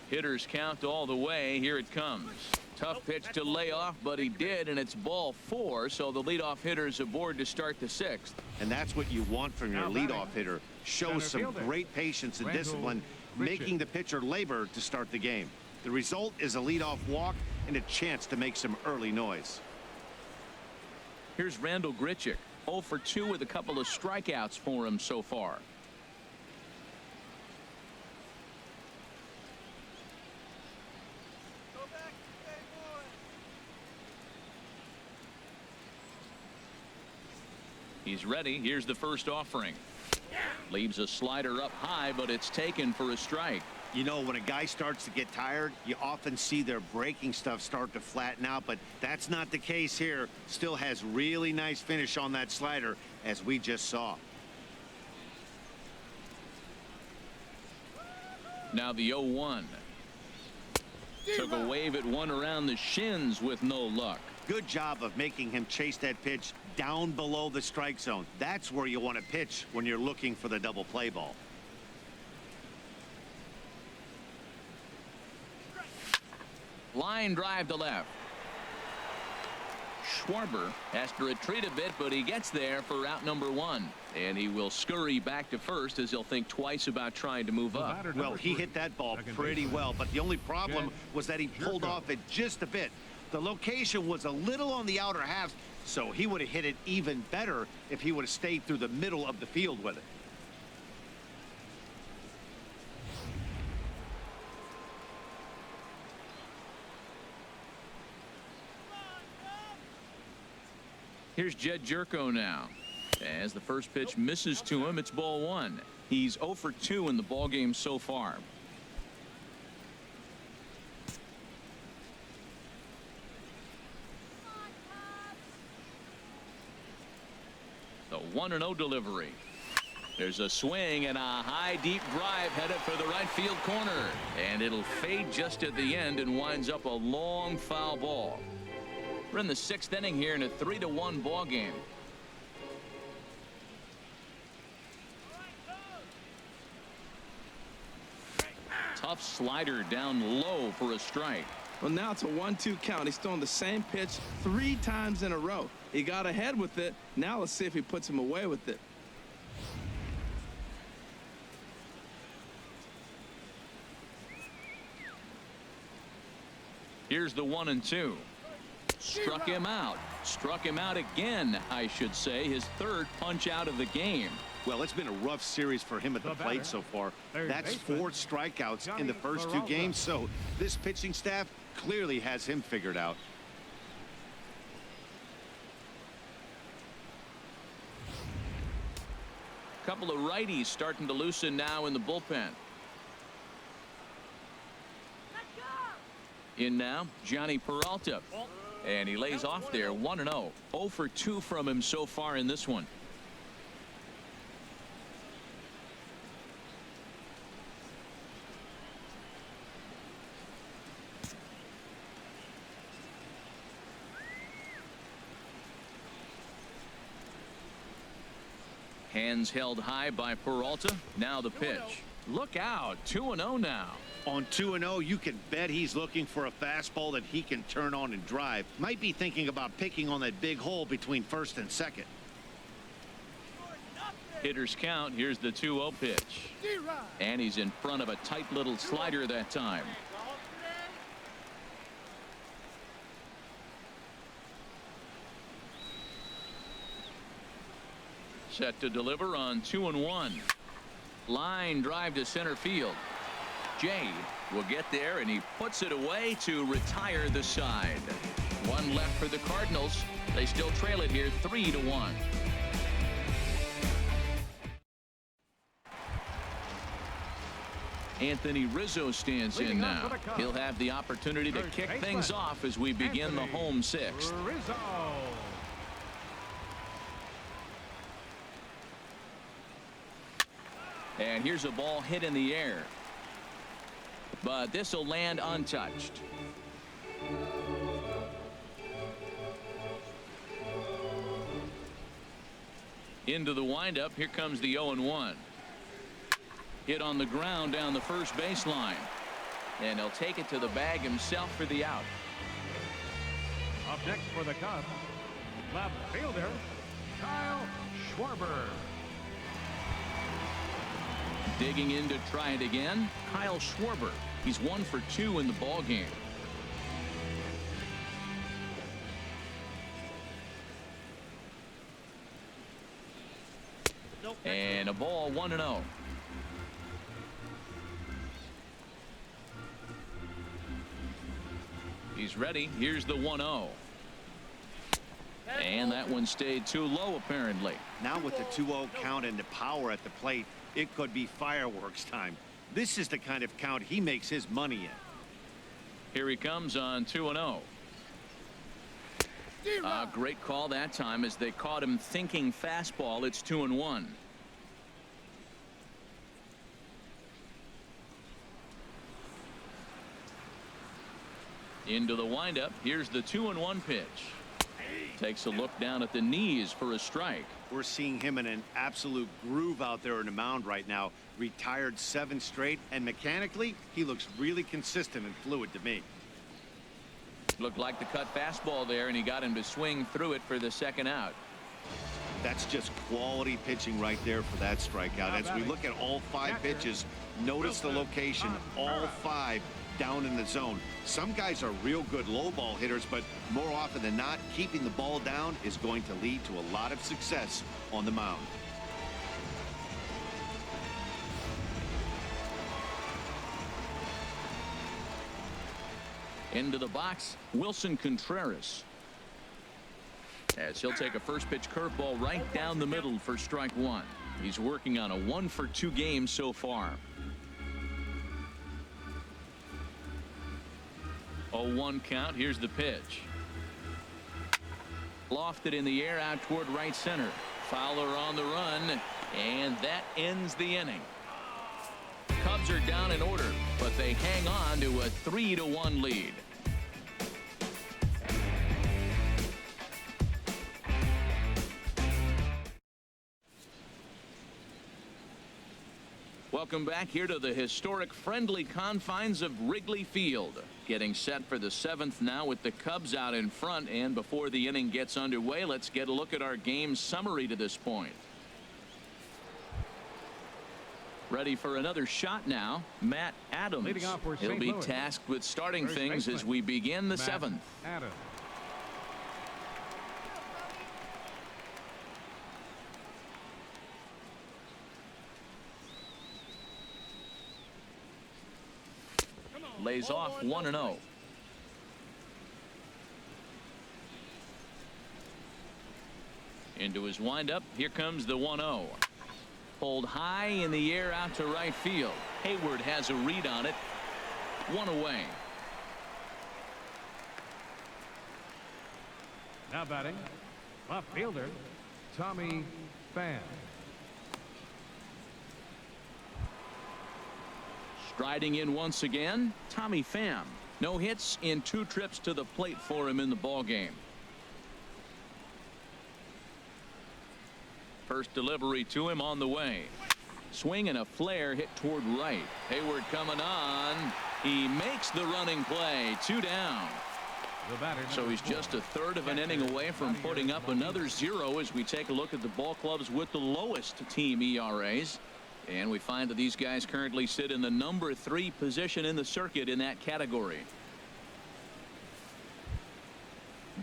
Hitters count all the way. Here it comes. Tough pitch to lay off, but he did, and it's ball 4, so the leadoff hitter's aboard to start the 6th. And that's what you want from your leadoff hitter. Shows some great patience and discipline, making the pitcher labor to start the game. The result is a leadoff walk and a chance to make some early noise. Here's Randall Grichuk, 0 for 2 with a couple of strikeouts for him so far. He's ready. Here's the first offering. Leaves a slider up high, but it's taken for a strike. You know, when a guy starts to get tired, you often see their breaking stuff start to flatten out, but that's not the case here. Still has really nice finish on that slider, as we just saw. Now the 0-1. Took a wave at one around the shins with no luck. Good job of making him chase that pitch down below the strike zone. That's where you want to pitch when you're looking for the double play ball. Line drive to left. Schwarber has to retreat a bit, but he gets there for out number 1. And he will scurry back to first as he'll think twice about trying to move up. Well, he hit that ball pretty well, but the only problem was that he pulled off it just a bit. The location was a little on the outer half, so he would have hit it even better if he would have stayed through the middle of the field with it. Here's Jake Arrieta now. As the first pitch misses to him, it's ball 1. He's 0 for 2 in the ball game so far. The 1-0 delivery. There's a swing and a high deep drive headed for the right field corner, and it'll fade just at the end and winds up a long foul ball. We're in the 6th inning here in a 3-1 ball game. Tough slider down low for a strike. Well, now it's a 1-2 count. He's throwing the same pitch 3 times in a row. He got ahead with it. Now let's see if he puts him away with it. Here's the 1-2. Struck him out. Struck him out again, I should say. His third punch out of the game. Well, it's been a rough series for him at the plate so far. That's 4 strikeouts in the first 2 games, so this pitching staff clearly has him figured out. Couple of righties starting to loosen now in the bullpen. In now, Johnny Peralta. And he lays off there 1-0. 0 for 2 from him so far in this one. Hands held high by Peralta. Now the pitch. Look out. 2-0 now. On 2-0, you can bet he's looking for a fastball that he can turn on and drive. Might be thinking about picking on that big hole between first and second. Hitters count. Here's the 2-0 pitch. And he's in front of a tight little slider that time. Set to deliver on 2-1. Line drive to center field. Jay will get there, and he puts it away to retire the side. 1 left for the Cardinals. They still trail it here 3-1. Anthony Rizzo stands in now. He'll have the opportunity to kick things off as we begin the home 6th. Rizzo. And here's a ball hit in the air. But this will land untouched. Into the windup. Here comes the 0-1. Hit on the ground down the first baseline. And he'll take it to the bag himself for the out. Up next for the Cubs, left fielder Kyle Schwarber. Digging in to try it again, Kyle Schwarber. He's 1 for 2 in the ball game. And a ball 1-0. He's ready. Here's the 1-0. And that one stayed too low apparently. Now with the 2-0 count and the power at the plate, it could be fireworks time. This is the kind of count he makes his money in. Here he comes on 2-0. Great call that time as they caught him thinking fastball. It's 2-1. Into the windup. Here's the 2-1 pitch. Takes a look down at the knees for a strike. We're seeing him in an absolute groove out there in the mound right now. Retired 7 straight, and mechanically he looks really consistent and fluid to me. Looked like the cut fastball there, and he got him to swing through it for the second out. That's just quality pitching right there for that strikeout. As we look at all 5 pitches, notice the location. All 5 down in the zone. Some guys are real good low ball hitters, but more often than not, keeping the ball down is going to lead to a lot of success on the mound. Into the box, Wilson Contreras. As he'll take a first pitch curveball right down the middle for strike 1. He's working on a 1 for 2 game so far. 0-1 count. Here's the pitch. Lofted in the air out toward right center. Fowler on the run, and that ends the inning. Cubs are down in order, but they hang on to a 3-1 lead. Welcome back here to the historic friendly confines of Wrigley Field. Getting set for the 7th now with the Cubs out in front, and before the inning gets underway, let's get a look at our game summary to this point. Ready for another shot now, Matt Adams. He'll be tasked with starting things as we begin the 7th. lays off 1-0. Into his windup. Here comes the 1-0. Pulled high in the air out to right field. Hayward has a read on it. One away. Now batting, left fielder, Tommy Pham. Striding in once again, Tommy Pham. No hits in 2 trips to the plate for him in the ballgame. First delivery to him on the way. Swing and a flare hit toward right. Hayward coming on. He makes the running play. 2 down. So he's just a third of an inning away from putting up another 0 as we take a look at the ball clubs with the lowest team ERAs. And we find that these guys currently sit in the number 3 position in the circuit in that category.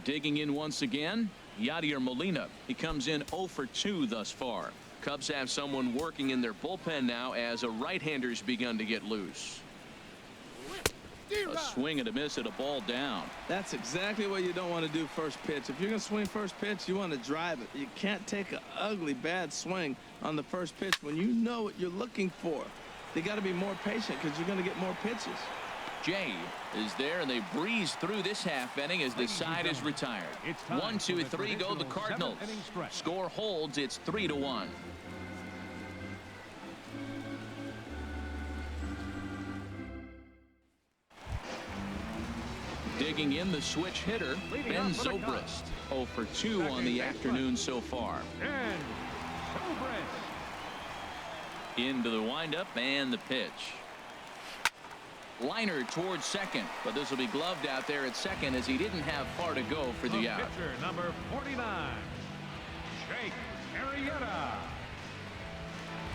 Digging in once again, Yadier Molina. He comes in 0 for 2 thus far. Cubs have someone working in their bullpen now as a right-hander's begun to get loose. A swing and a miss at a ball down. That's exactly what you don't want to do first pitch. If you're going to swing first pitch, you want to drive it. You can't take an ugly, bad swing on the first pitch when you know what you're looking for. They got to be more patient because you're going to get more pitches. Jay is there, and they breeze through this half inning as the side is retired. 1, 2, 3 go the Cardinals. Score holds. It's 3-1. Digging in the switch hitter, Ben Zobrist. 0 for 2 on the afternoon so far. Into the windup and the pitch. Liner towards second, but this will be gloved out there at second as he didn't have far to go for the out. Pitcher number 49, Jake Arrieta.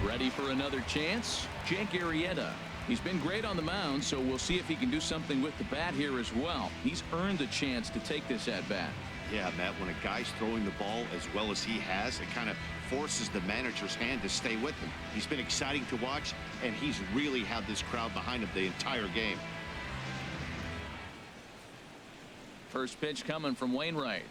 Ready for another chance? Jake Arrieta. He's been great on the mound, so we'll see if he can do something with the bat here as well. He's earned the chance to take this at bat. Yeah, Matt, when a guy's throwing the ball as well as he has, it kind of forces the manager's hand to stay with him. He's been exciting to watch, and he's really had this crowd behind him the entire game. First pitch coming from Wainwright.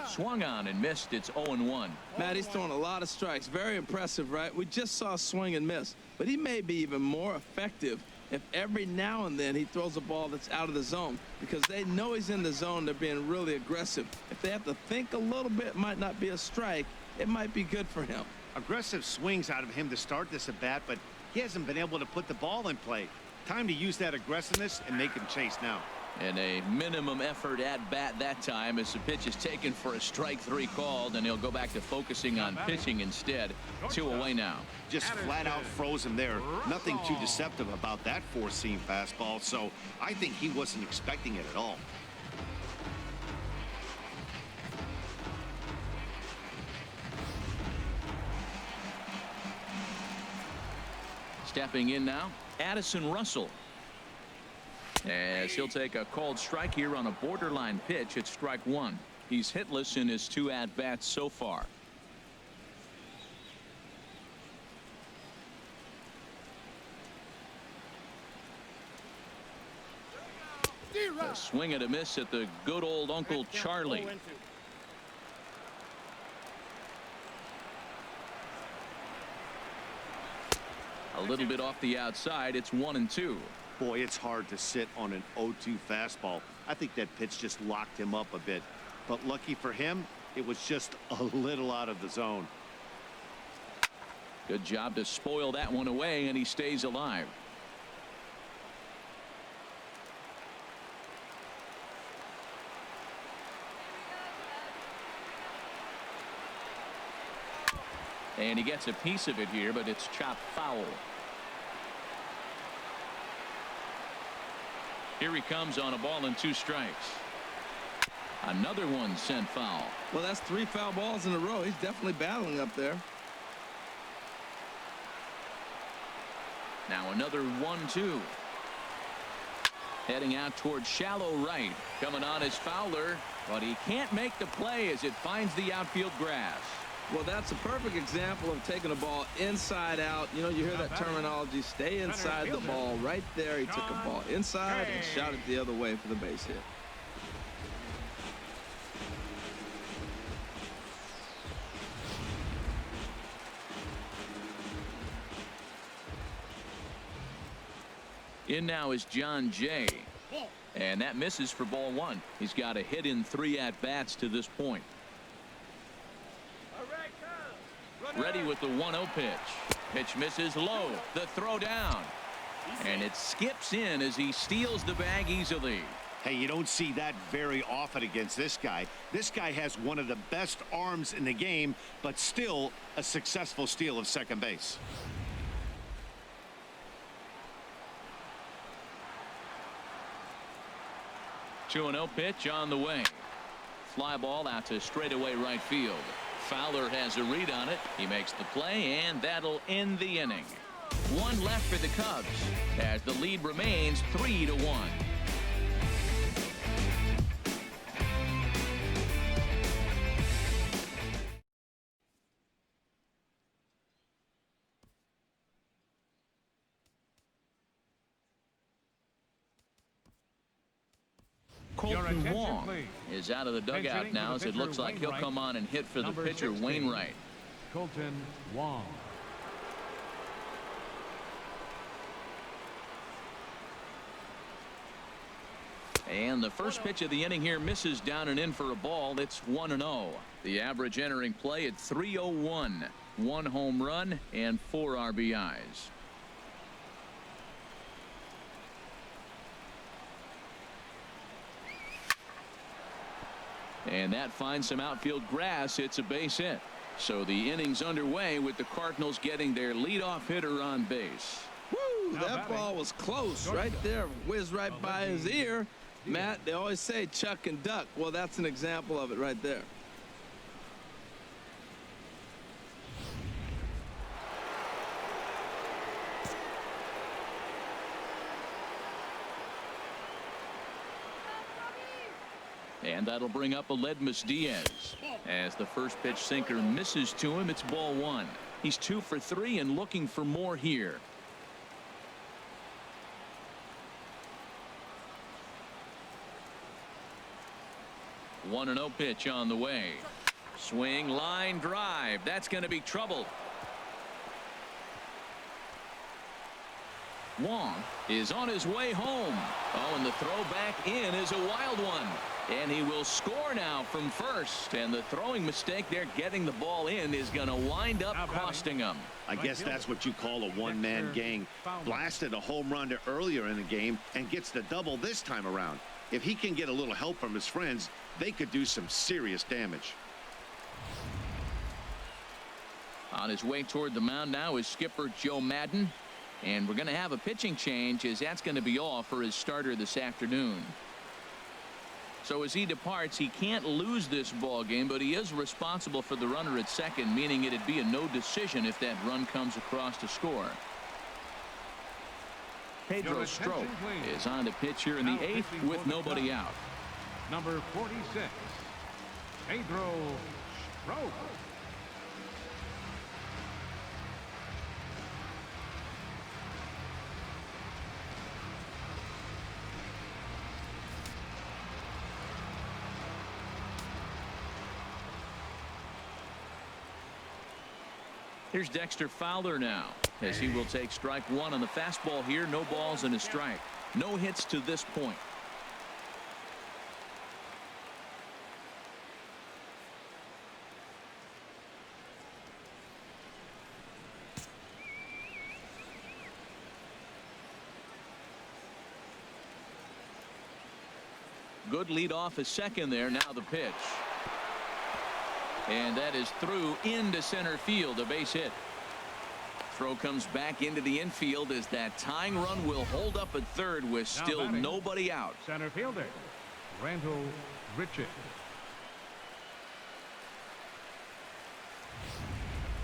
Swung on and missed. It's 0-1. Matt, he's throwing a lot of strikes. Very impressive, right? We just saw swing and miss, but he may be even more effective if every now and then he throws a ball that's out of the zone, because they know he's in the zone. They're being really aggressive. If they have to think a little bit, it might not be a strike. It might be good for him. Aggressive swings out of him to start this at bat, but he hasn't been able to put the ball in play. Time to use that aggressiveness and make him chase now. And a minimum effort at bat that time as the pitch is taken for a strike 3 called, and he'll go back to focusing on pitching instead. 2 away now. Just flat out froze him there. Nothing too deceptive about that 4-seam fastball, so I think he wasn't expecting it at all. Stepping in now, Addison Russell. As he'll take a called strike here on a borderline pitch at strike 1. He's hitless in his 2 at-bats so far. A swing and a miss at the good old Uncle Charlie. A little bit off the outside. It's 1-2. Boy, it's hard to sit on an 0-2 fastball. I think that pitch just locked him up a bit. But lucky for him, it was just a little out of the zone. Good job to spoil that one away, and he stays alive. And he gets a piece of it here, but it's chopped foul. Here he comes on a ball and 2 strikes. Another one sent foul. Well, that's 3 foul balls in a row. He's definitely battling up there. Now another 1-2. Heading out towards shallow right. Coming on is Fowler, but he can't make the play as it finds the outfield grass. Well, that's a perfect example of taking a ball inside out. You know, you hear that terminology, stay inside the ball. Right there, he took a ball inside and shot it the other way for the base hit. In now is John Jay. And that misses for ball one. He's got a hit in 3 at-bats to this point. Ready with the 1-0 pitch. Pitch misses low. The throw down. And it skips in as he steals the bag easily. Hey, you don't see that very often against this guy. This guy has one of the best arms in the game, but still a successful steal of second base. 2-0 pitch on the way. Fly ball out to straightaway right field. Fowler has a read on it. He makes the play, and that'll end the inning. 1 left for the Cubs as the lead remains 3-1. Colton Wong is out of the dugout now, as it looks like he'll come on and hit for the pitcher, Wainwright. Colton Wong. And the first pitch of the inning here misses down and in for a ball. It's 1-0. The average entering play at 301. 1 home run and 4 RBIs. And that finds some outfield grass. It's a base hit. So the inning's underway with the Cardinals getting their leadoff hitter on base. Woo, that ball was close right there. Whizzed right by his ear. Matt, they always say chuck and duck. Well, that's an example of it right there. And that'll bring up Aledmus Diaz. As the first pitch sinker misses to him, it's ball 1. He's 2 for 3 and looking for more here. The 1-0 pitch on the way. Swing, line drive. That's going to be trouble. Wong is on his way home. Oh, and the throw back in is a wild one. And he will score now from first. And the throwing mistake there, getting the ball in, is going to wind up costing him. I guess that's what you call a one-man gang. Blasted a home run earlier in the game and gets the double this time around. If he can get a little help from his friends, they could do some serious damage. On his way toward the mound now is skipper Joe Madden. And we're going to have a pitching change, as that's going to be all for his starter this afternoon. So as he departs, he can't lose this ball game, but he is responsible for the runner at second, meaning it'd be a no decision if that run comes across to score. Pedro Strop is on the pitch here in the 8th with nobody out. Number 46, Pedro Strop. Here's Dexter Fowler now, as he will take strike 1 on the fastball here. No balls and a strike. No hits to this point. Good lead off a second there. Now the pitch. And that is through into center field, a base hit. Throw comes back into the infield as that tying run will hold up at third with still nobody out. Center fielder, Randall Grichuk.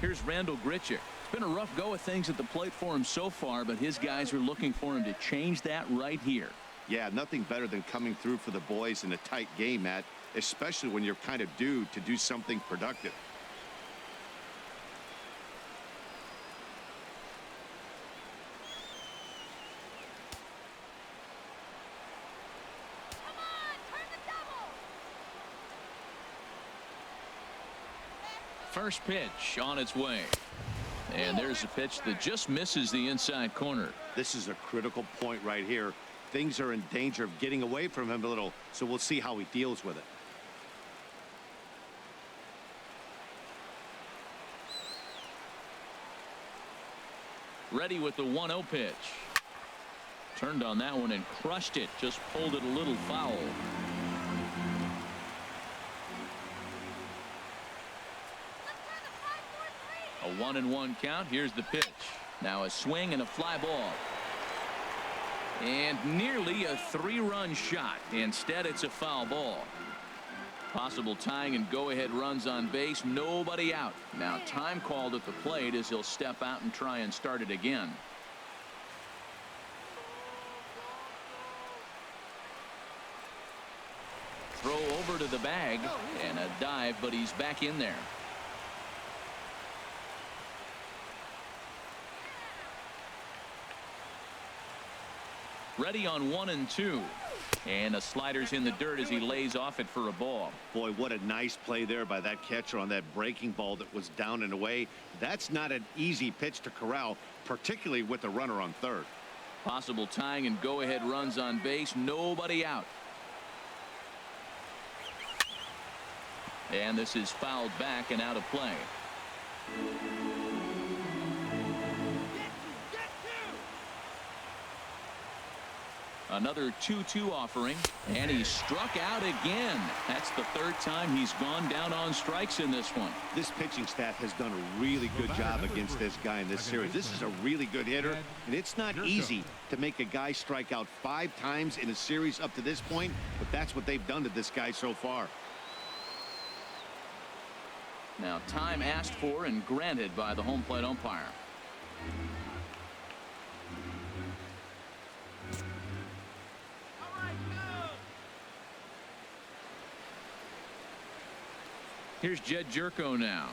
Here's Randall Grichuk. It's been a rough go of things at the plate for him so far, but his guys are looking for him to change that right here. Yeah, nothing better than coming through for the boys in a tight game, Matt, especially when you're kind of due to do something productive. First pitch on its way. And there's a pitch that just misses the inside corner. This is a critical point right here. Things are in danger of getting away from him a little, so we'll see how he deals with it. Ready with the 1-0 pitch. Turned on that one and crushed it. Just pulled it a little foul. A 1-1 count. Here's the pitch. Now a swing and a fly ball. And nearly a 3-run shot. Instead, it's a foul ball. Possible tying and go-ahead runs on base. Nobody out. Now time called at the plate as he'll step out and try and start it again. Throw over to the bag and a dive, but he's back in there. Ready on 1-2. And a slider's in the dirt as he lays off it for a ball. Boy, what a nice play there by that catcher on that breaking ball that was down and away. That's not an easy pitch to corral, particularly with the runner on third. Possible tying and go-ahead runs on base. Nobody out. And this is fouled back and out of play. Another 2-2 offering, and he struck out again. That's the third time he's gone down on strikes in this one. This pitching staff has done a really good job against this guy in this series. This is a really good hitter, and it's not easy to make a guy strike out 5 times in a series up to this point, but that's what they've done to this guy so far. Now time asked for and granted by the home plate umpire. Here's Jake Arrieta now.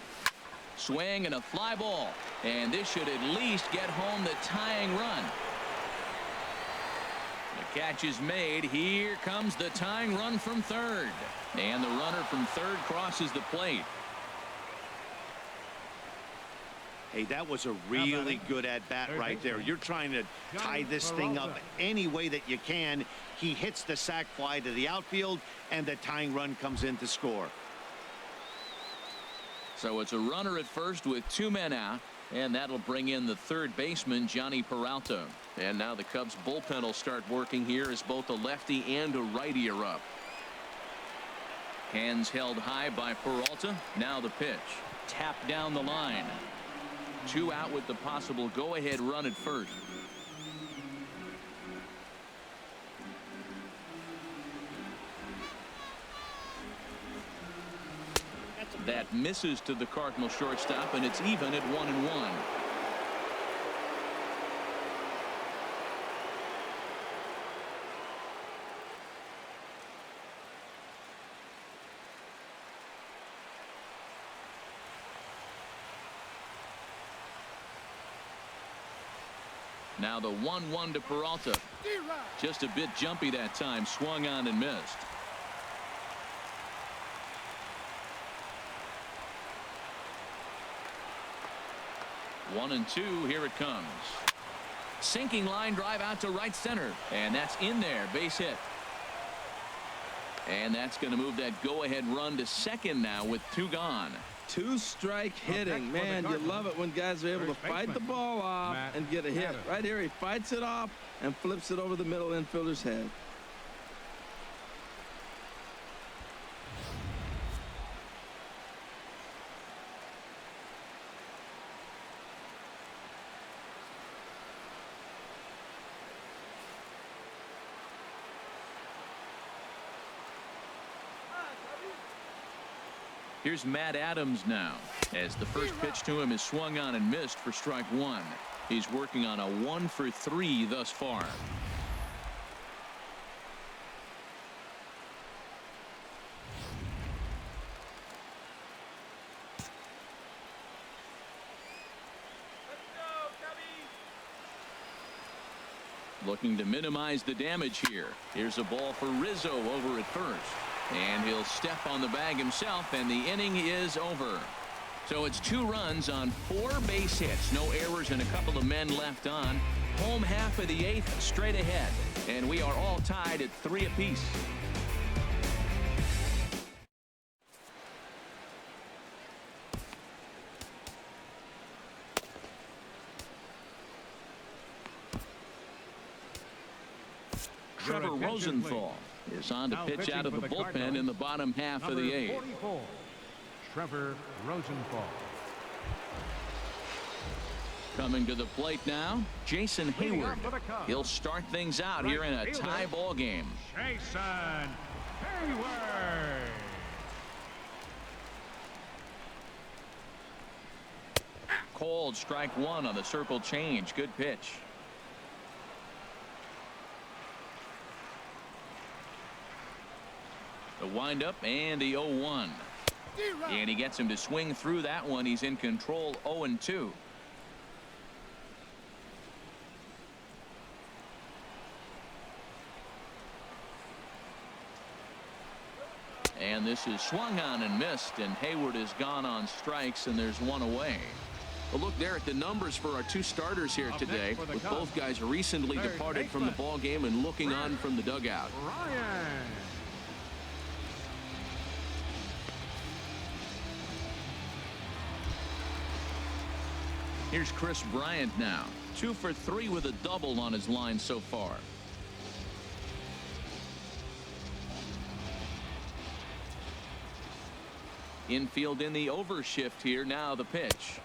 Swing and a fly ball. And this should at least get home the tying run. The catch is made. Here comes the tying run from third. And the runner from third crosses the plate. Hey, that was a really good at-bat right there. You're trying to tie this thing up any way that you can. He hits the sac fly to the outfield, and the tying run comes in to score. So it's a runner at first with 2 men out, and that'll bring in the third baseman, Jhonny Peralta. And now the Cubs bullpen will start working here as both a lefty and a righty are up. Hands held high by Peralta. Now the pitch. Tapped down the line. 2 out with the possible go-ahead run at first. That misses to the Cardinal shortstop, and it's even at 1-1. Now the 1-1 to Peralta. Just a bit jumpy that time. Swung on and missed. One and two. Here it comes. Sinking line drive out to right center. And that's in there. Base hit. And that's going to move that go-ahead run to second now with 2 gone. 2-strike hitting. Man, you love it when guys are able to fight the ball off and get a hit. Right here, he fights it off and flips it over the middle infielder's head. Here's Matt Adams now, as the first pitch to him is swung on and missed for strike 1. He's working on a 1 for 3 thus far. Looking to minimize the damage here. Here's a ball for Rizzo over at first. And he'll step on the bag himself, and the inning is over. So it's 2 runs on 4 base hits. No errors and a couple of men left on. Home half of the 8th, straight ahead. And we are all tied at 3 apiece. Trevor Rosenthal is on to pitch out of the bullpen in the bottom half of the 8th. 44, Trevor Rosenthal. Coming to the plate now, Jason Hayward. He'll start things out here in a tie ball game. Jason Hayward. Called strike 1 on the circle change. Good pitch. The windup and the 0-1. And he gets him to swing through that one. He's in control 0-2. And this is swung on and missed, and Hayward is gone on strikes, and there's 1 away. Well, look there at the numbers for our 2 starters here today, with both guys recently departed from the ball game and looking on from the dugout. Ryan. Here's Chris Bryant now. 2 for 3 with a double on his line so far. Infield in the overshift here. Now the pitch.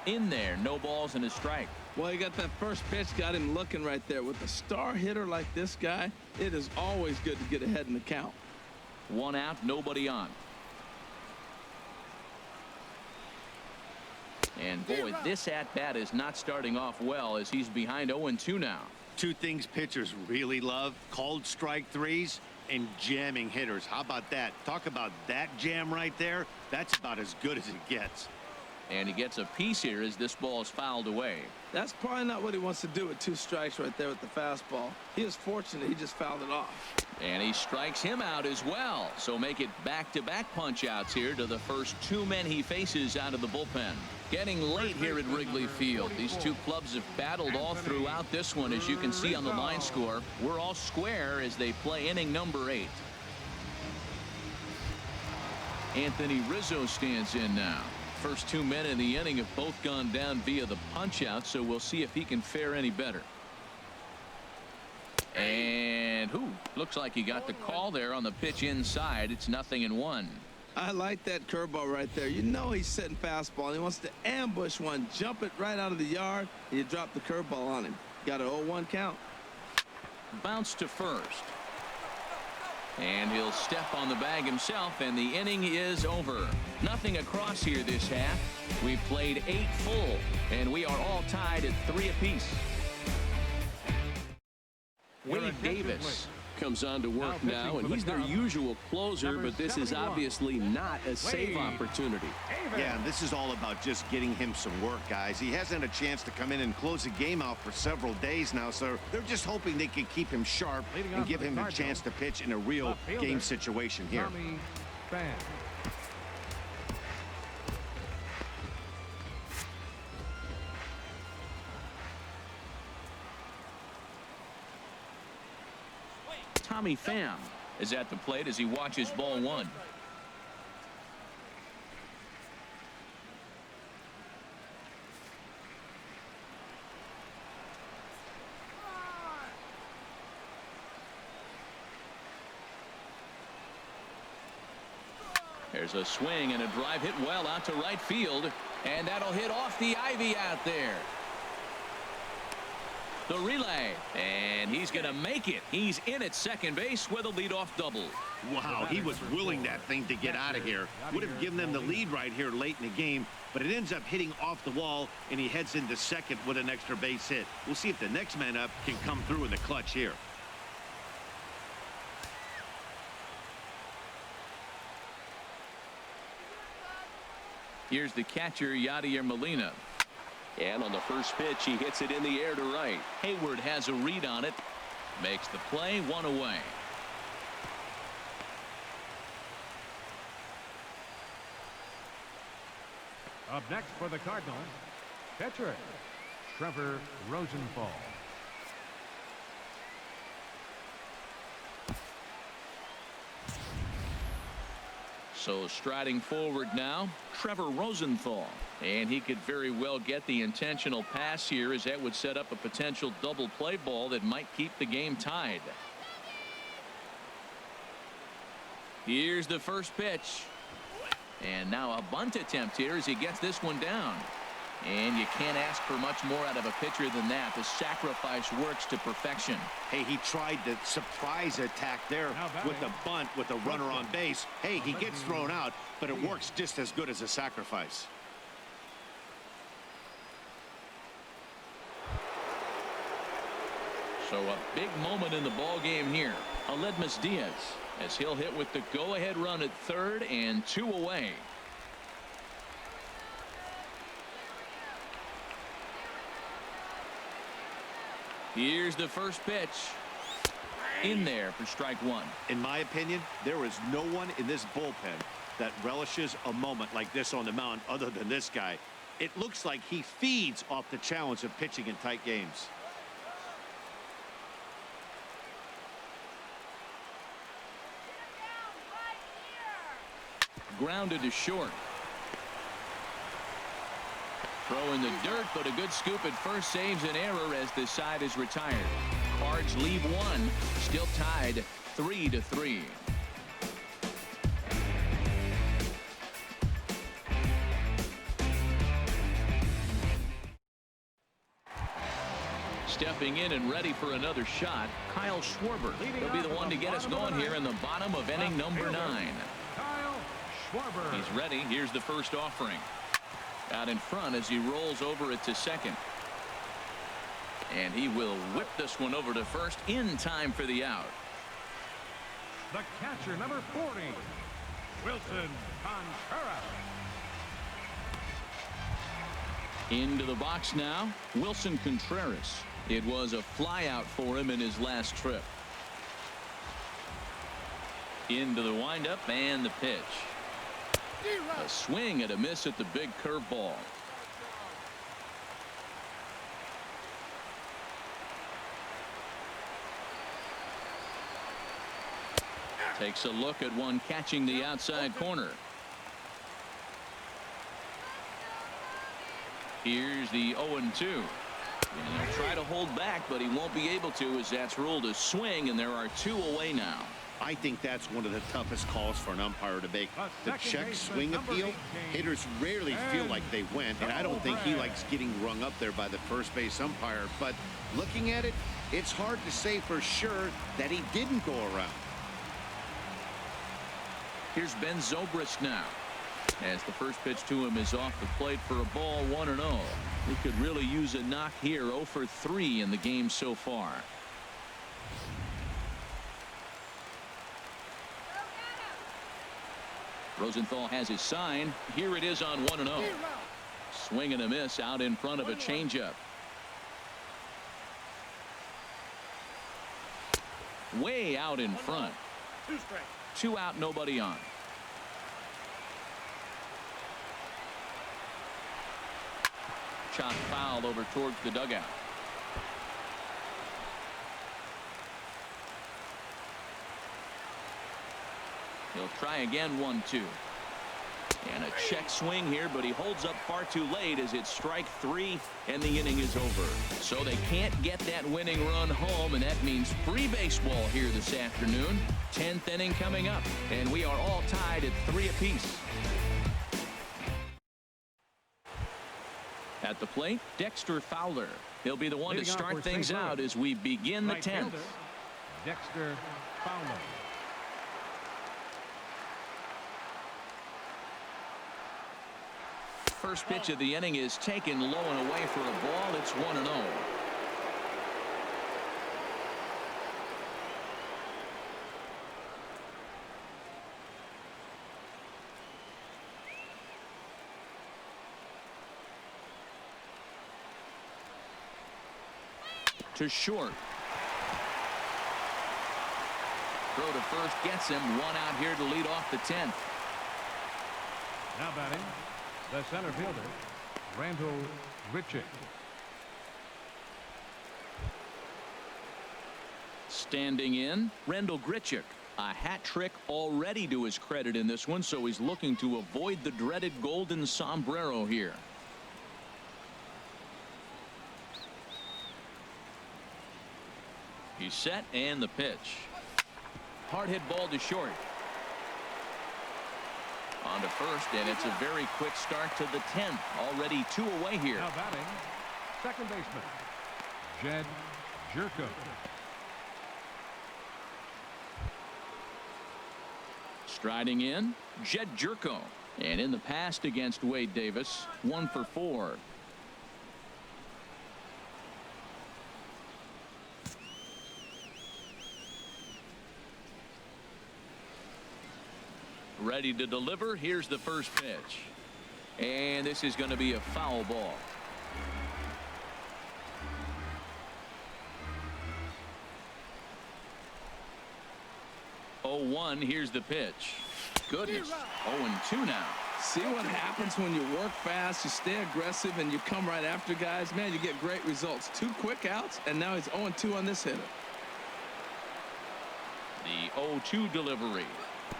In there. No balls and a strike. Well, he got that first pitch, got him looking right there. With a star hitter like this guy, it is always good to get ahead in the count. 1 out, nobody on. And boy, this at-bat is not starting off well as he's behind 0-2 now. 2 things pitchers really love: called strike 3s and jamming hitters. How about that? Talk about that jam right there. That's about as good as it gets. And he gets a piece here as this ball is fouled away. That's probably not what he wants to do with 2 strikes right there with the fastball. He is fortunate he just fouled it off. And he strikes him out as well. So make it back-to-back punch-outs here to the first 2 men he faces out of the bullpen. Getting late here at Wrigley Field. These 2 clubs have battled all throughout this one, as you can see on the line score. We're all square as they play inning number 8. Anthony Rizzo stands in now. First 2 men in the inning have both gone down via the punch-out, so we'll see if he can fare any better. And looks like he got the call there on the pitch inside. It's 0-1. I like that curveball right there. You know he's setting fastball, and he wants to ambush one, jump it right out of the yard, and you drop the curveball on him. Got an 0-1 count. Bounce to first. And he'll step on the bag himself, and the inning is over. Nothing across here this half. We've played 8 full, and we are all tied at 3 apiece. Wade Davis comes on to work now, and he's their usual closer, but this is obviously not a save opportunity. Yeah, and this is all about just getting him some work, guys. He hasn't had a chance to come in and close the game out for several days now, so they're just hoping they can keep him sharp and give him a chance to pitch in a real game situation here. Tommy Pham is at the plate as he watches ball 1. There's a swing and a drive hit well out to right field, and that'll hit off the ivy out there. The relay, and he's going to make it. He's in at second base with a leadoff double. Wow, he was willing that thing to get out of here. Would have given them the lead right here late in the game, but it ends up hitting off the wall, and he heads into second with an extra base hit. We'll see if the next man up can come through in the clutch here. Here's the catcher, Yadier Molina. And on the first pitch, he hits it in the air to right. Hayward has a read on it. Makes the play, 1 away. Up next for the Cardinals, pitcher Trevor Rosenthal. So striding forward now, Trevor Rosenthal. And he could very well get the intentional pass here, as that would set up a potential double play ball that might keep the game tied. Here's the first pitch. And now a bunt attempt here as he gets this one down. And you can't ask for much more out of a pitcher than that. The sacrifice works to perfection. Hey, he tried the surprise attack there with the bunt with the runner on base. Hey, he gets thrown out, but it works just as good as a sacrifice. So a big moment in the ball game here. Aledmus Diaz, as he'll hit with the go-ahead run at third and 2 away. Here's the first pitch. In there for strike one. In my opinion, there is no one in this bullpen that relishes a moment like this on the mound other than this guy. It looks like he feeds off the challenge of pitching in tight games. Grounded to short. Throw in the dirt, but a good scoop at first saves an error as the side is retired. Cards leave one, still tied 3-3. Stepping in and ready for another shot, Kyle Schwarber. He'll be the one to get us going here in the bottom of inning number 9. Kyle Schwarber. He's ready. Here's the first offering. Out in front as he rolls over it to second. And he will whip this one over to first in time for the out. The catcher, number 40, Wilson Contreras. Into the box now, Wilson Contreras. It was a flyout for him in his last trip. Into the windup and the pitch. A swing and a miss at the big curveball. Takes a look at one catching the outside corner. Here's the 0-2. And he'll try to hold back, but he won't be able to, as that's ruled a swing, and there are 2 away now. I think that's one of the toughest calls for an umpire to make. The check swing appeal, hitters rarely feel like they went, and I don't think he likes getting rung up there by the first base umpire. But looking at it, it's hard to say for sure that he didn't go around. Here's Ben Zobrist now, as the first pitch to him is off the plate for a ball, 1-0. He could really use a knock here. 0 for 3 in the game so far. Rosenthal has his sign. Here it is on 1-0. Swing and a miss out in front of a changeup. Way out in front. 2 out, nobody on. Shot foul over towards the dugout. He'll try again, 1-2. And a check swing here, but he holds up far too late as it's strike 3 and the inning is over. So they can't get that winning run home, and that means free baseball here this afternoon. 10th inning coming up, and we are all tied at 3 apiece. At the plate, Dexter Fowler. He'll be the one to start things out as we begin the 10th. Dexter Fowler. First pitch of the inning is taken low and away for a ball. It's 1-0. To short. Throw to first gets him. 1 out here to lead off the 10th. Now batting, The center fielder, Grichuk. Standing in, Grichuk. A hat trick already to his credit in this one, so he's looking to avoid the dreaded golden sombrero here. He's set, and the pitch. Hard hit ball to short. On to first, and it's a very quick start to the 10th. Already 2 away here. Now batting, second baseman, Jake Arrieta. Striding in, Jake Arrieta. And in the past against Wade Davis, 1 for 4. Ready to deliver. Here's the first pitch. And this is going to be a foul ball. Oh, 1. Here's the pitch. Goodness. 0-2 now. See what happens when you work fast, you stay aggressive, and you come right after guys. Man, you get great results. 2 quick outs, and now he's 0-2 on this hitter. The 0-2 delivery.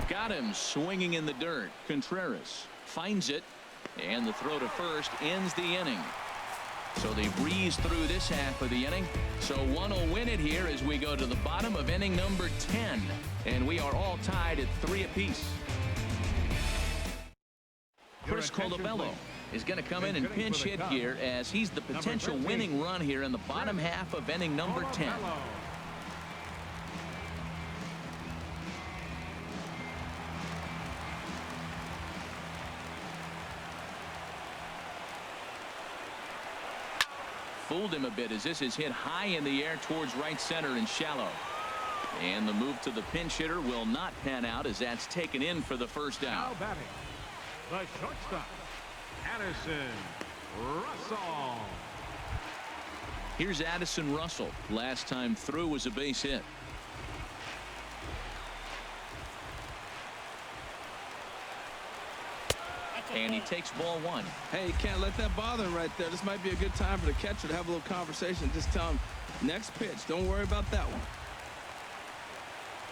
Got him swinging in the dirt. Contreras finds it, and the throw to first ends the inning. So they breeze through this half of the inning. So one will win it here as we go to the bottom of inning number 10. And we are all tied at 3 apiece. Chris Colabello is going to come in and pinch hit here as he's the potential winning run here in the bottom half of inning number 10. Fooled him a bit as this is hit high in the air towards right center and shallow. And the move to the pinch hitter will not pan out as that's taken in for the first out. Now batting, the shortstop, Addison Russell. Here's Addison Russell. Last time through was a base hit. And he takes ball 1. Hey, you can't let that bother him right there. This might be a good time for the catcher to have a little conversation. Just tell him, next pitch. Don't worry about that one.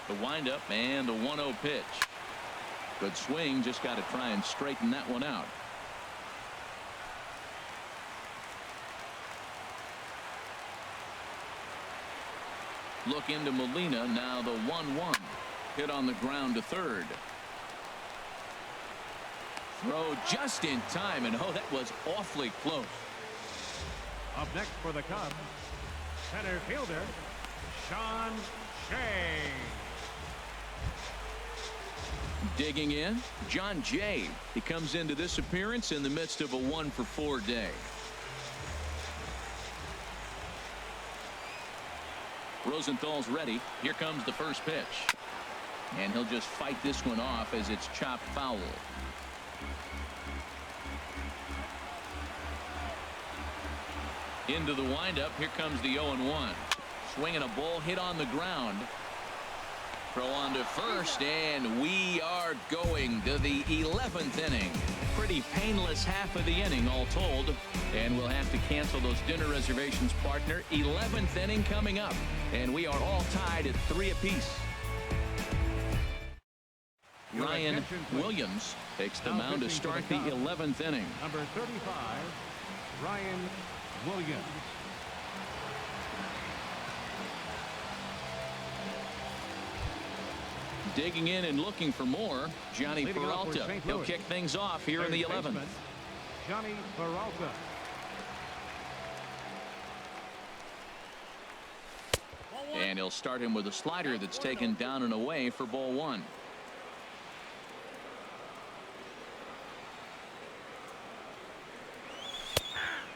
The windup and the 1-0 pitch. Good swing. Just got to try and straighten that one out. Look into Molina. Now the 1-1. Hit on the ground to third. Throw just in time, and oh, that was awfully close. Up next for the Cubs, center fielder, Sean Shea. Digging in, John Jay. He comes into this appearance in the midst of a 1-for-4 day. Rosenthal's ready. Here comes the first pitch. And he'll just fight this one off as it's chopped foul. Into the windup. Here comes the 0-1. Swinging a ball hit on the ground. Throw on to first, and we are going to the 11th inning. Pretty painless half of the inning all told. And we'll have to cancel those dinner reservations, partner. 11th inning coming up. And we are all tied at 3 apiece. Ryan Williams takes the mound to start the 11th inning. Number 35, Ryan Williams. Digging in and looking for more, Johnny Peralta. He'll kick things off here in the 11th. Johnny Peralta. And he'll start him with a slider that's taken down and away for ball 1.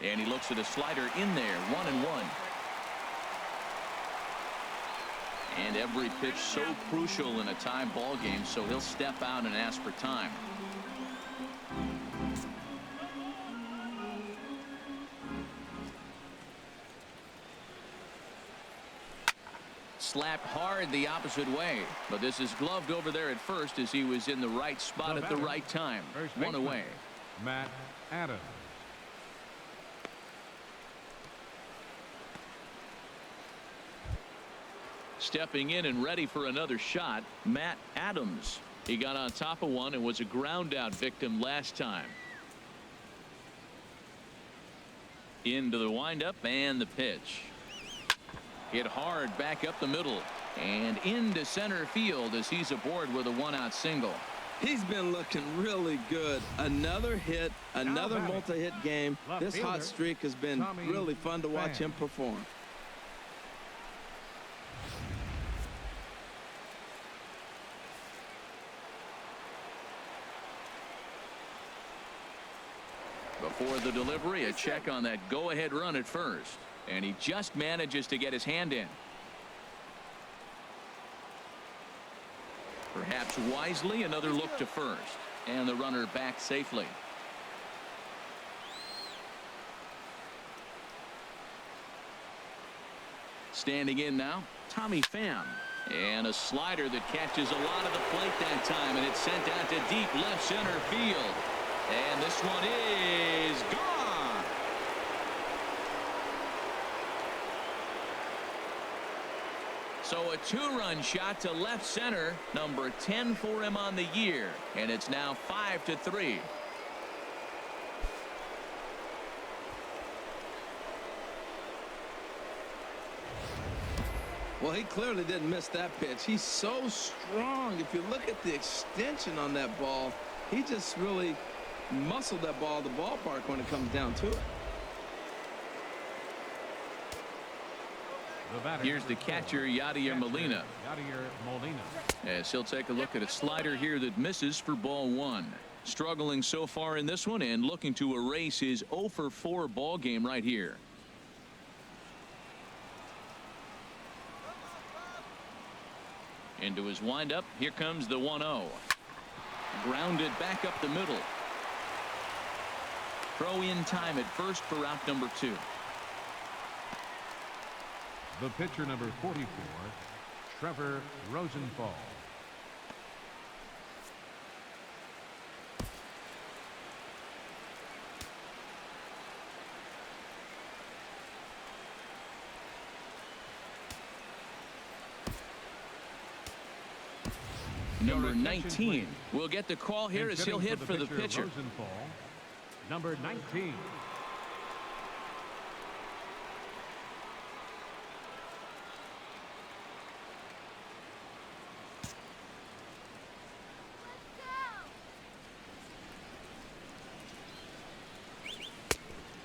And he looks at a slider in there, 1-1. And every pitch so crucial in a tie ball game, so he'll step out and ask for time. Slapped hard the opposite way, but this is gloved over there at first as he was in the right spot at the right time. 1 away. Adams. Stepping in and ready for another shot, Matt Adams. He got on top of one and was a ground out victim last time. Into the windup and the pitch. Hit hard back up the middle and into center field as he's aboard with a one-out single. He's been looking really good. Another hit, another multi-hit game. This hot streak has been really fun to watch him perform. Before the delivery, a check on that go-ahead run at first, and he just manages to get his hand in. Perhaps wisely, another look to first, and the runner back safely. Standing in now, Tommy Pham, and a slider that catches a lot of the plate that time, and it's sent out to deep left center field. And this one is gone. So a two-run shot to left center, number 10 for him on the year, and it's now 5-3. Well, he clearly didn't miss that pitch. He's so strong. If you look at the extension on that ball, he just really muscled that ball to the ballpark when it comes down to it. Here's the catcher, Yadier Molina. As he'll take a look at a slider here that misses for ball one. Struggling so far in this one and looking to erase his 0-for-4 ball game right here. Into his windup. Here comes the 1-0. Grounded back up the middle. Throw in time at first for out number 2. The pitcher, number 44, Trevor Rosenthal. Number 19 will get the call here as he'll hit for the pitcher. Rosenthal, number 19.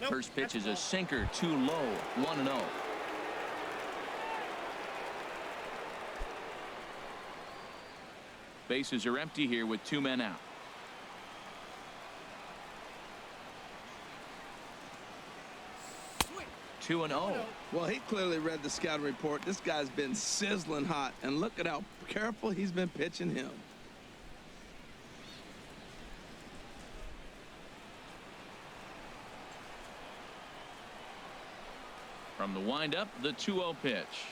First pitch is a sinker, too low, 1-0. Bases are empty here with 2 men out. Two and 0. Well, he clearly read the scouting report. This guy's been sizzling hot, and look at how careful he's been pitching him. From the windup, the 2-0 pitch.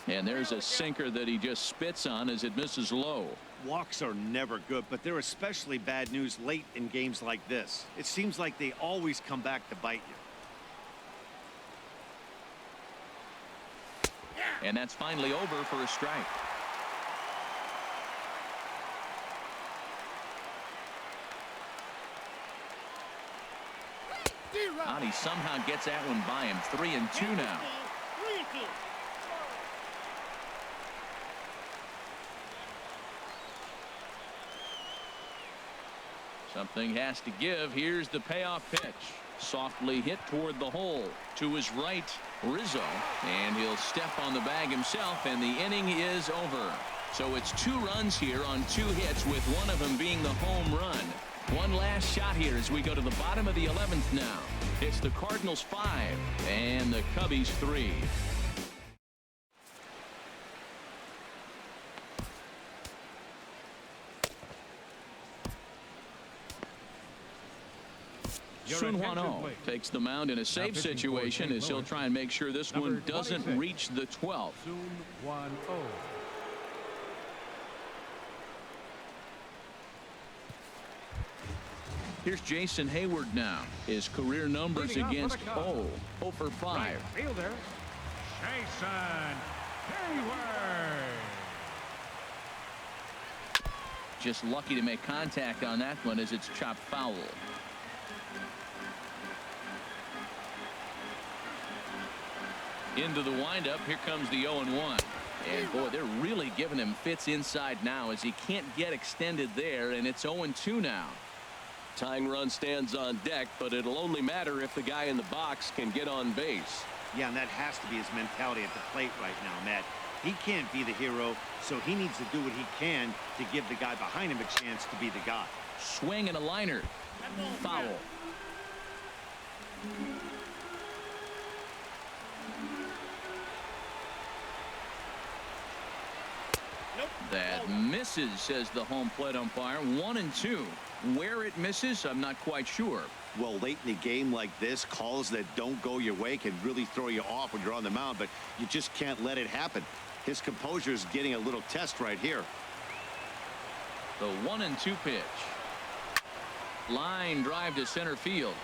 And there's a sinker that he just spits on as it misses low. Walks are never good, but they're especially bad news late in games like this. It seems like they always come back to bite you. And that's finally over for a strike. He somehow gets that one by him. 3-2 now. Something has to give. Here's the payoff pitch. Softly hit toward the hole. To his right, Rizzo. And he'll step on the bag himself, and the inning is over. So it's 2 runs here on 2 hits, with one of them being the home run. One last shot here as we go to the bottom of the 11th now. It's the Cardinals 5 and the Cubbies 3. Sun Hwan-Oh takes the mound in a safe situation as he'll try and make sure this one doesn't reach the 12th. Sun Hwan-Oh. Here's Jason Hayward now. His career numbers against 0 for 5. Right fielder, Jason Hayward. Just lucky to make contact on that one as it's chopped foul. Into the windup. Here comes the 0-1. And boy, they're really giving him fits inside now as he can't get extended there, and it's 0-2 now. Tying run stands on deck, but it'll only matter if the guy in the box can get on base. Yeah, and that has to be his mentality at the plate right now, Matt. He can't be the hero, so he needs to do what he can to give the guy behind him a chance to be the guy. Swing and a liner. Foul. That misses, says the home plate umpire. 1-2. Where it misses, I'm not quite sure. Well, late in the game like this, calls that don't go your way can really throw you off when you're on the mound, but you just can't let it happen. His composure is getting a little test right here. The 1-2 pitch. Line drive to center field.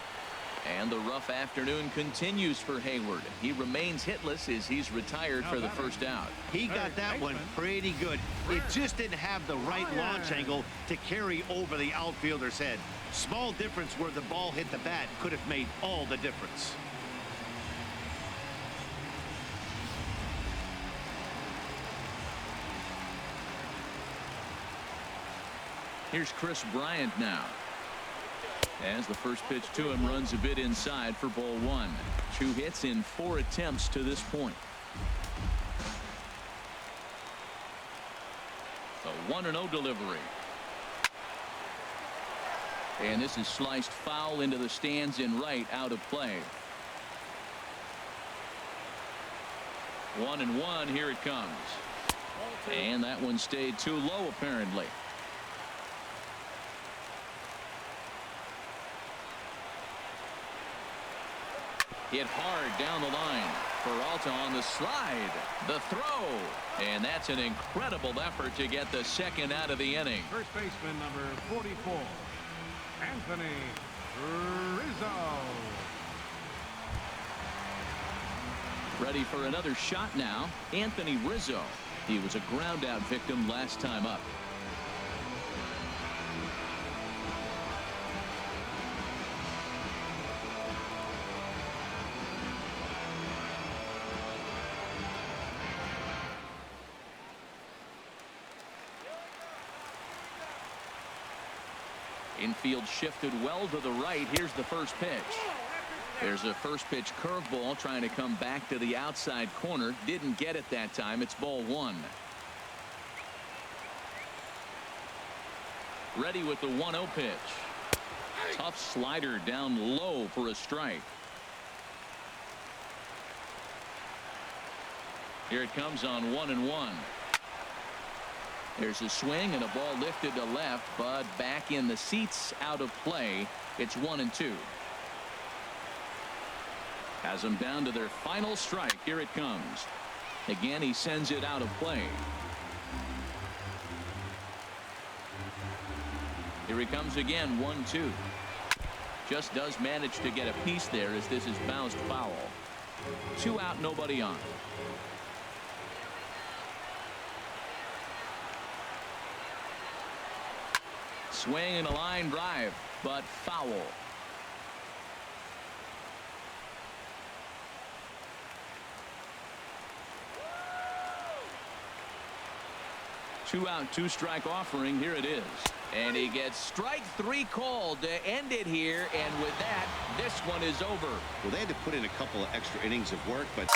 And the rough afternoon continues for Hayward. He remains hitless as he's retired for the first out. He got that one pretty good. It just didn't have the right launch angle to carry over the outfielder's head. Small difference where the ball hit the bat could have made all the difference. Here's Chris Bryant now. As the first pitch to him runs a bit inside for ball 1. 2 hits in 4 attempts to this point. A 1-0 delivery. And this is sliced foul into the stands in right, out of play. 1-1. Here it comes. And that one stayed too low apparently. Hit hard down the line. PERALTA on the slide. The throw. And that's an incredible effort to get the second out of the inning. First baseman number 44, Anthony Rizzo. Ready for another shot now. Anthony Rizzo. He was a ground out victim last time up. Infield shifted well to the right. Here's the first pitch. There's a first pitch curveball trying to come back to the outside corner. Didn't get it that time. It's ball 1. Ready with the 1-0 pitch. Tough slider down low for a strike. Here it comes on 1-1. There's a swing and a ball lifted to left, but back in the seats, out of play. It's 1-2. Has them down to their final strike. Here it comes. Again, he sends it out of play. Here he comes again. 1-2. Just does manage to get a piece there as this is bounced foul. 2 out, nobody on. Swing and a line drive, but foul. Two out, 2 strike offering. Here it is. And he gets strike 3 called to end it here. And with that, this one is over. Well, they had to put in a couple of extra innings of work, but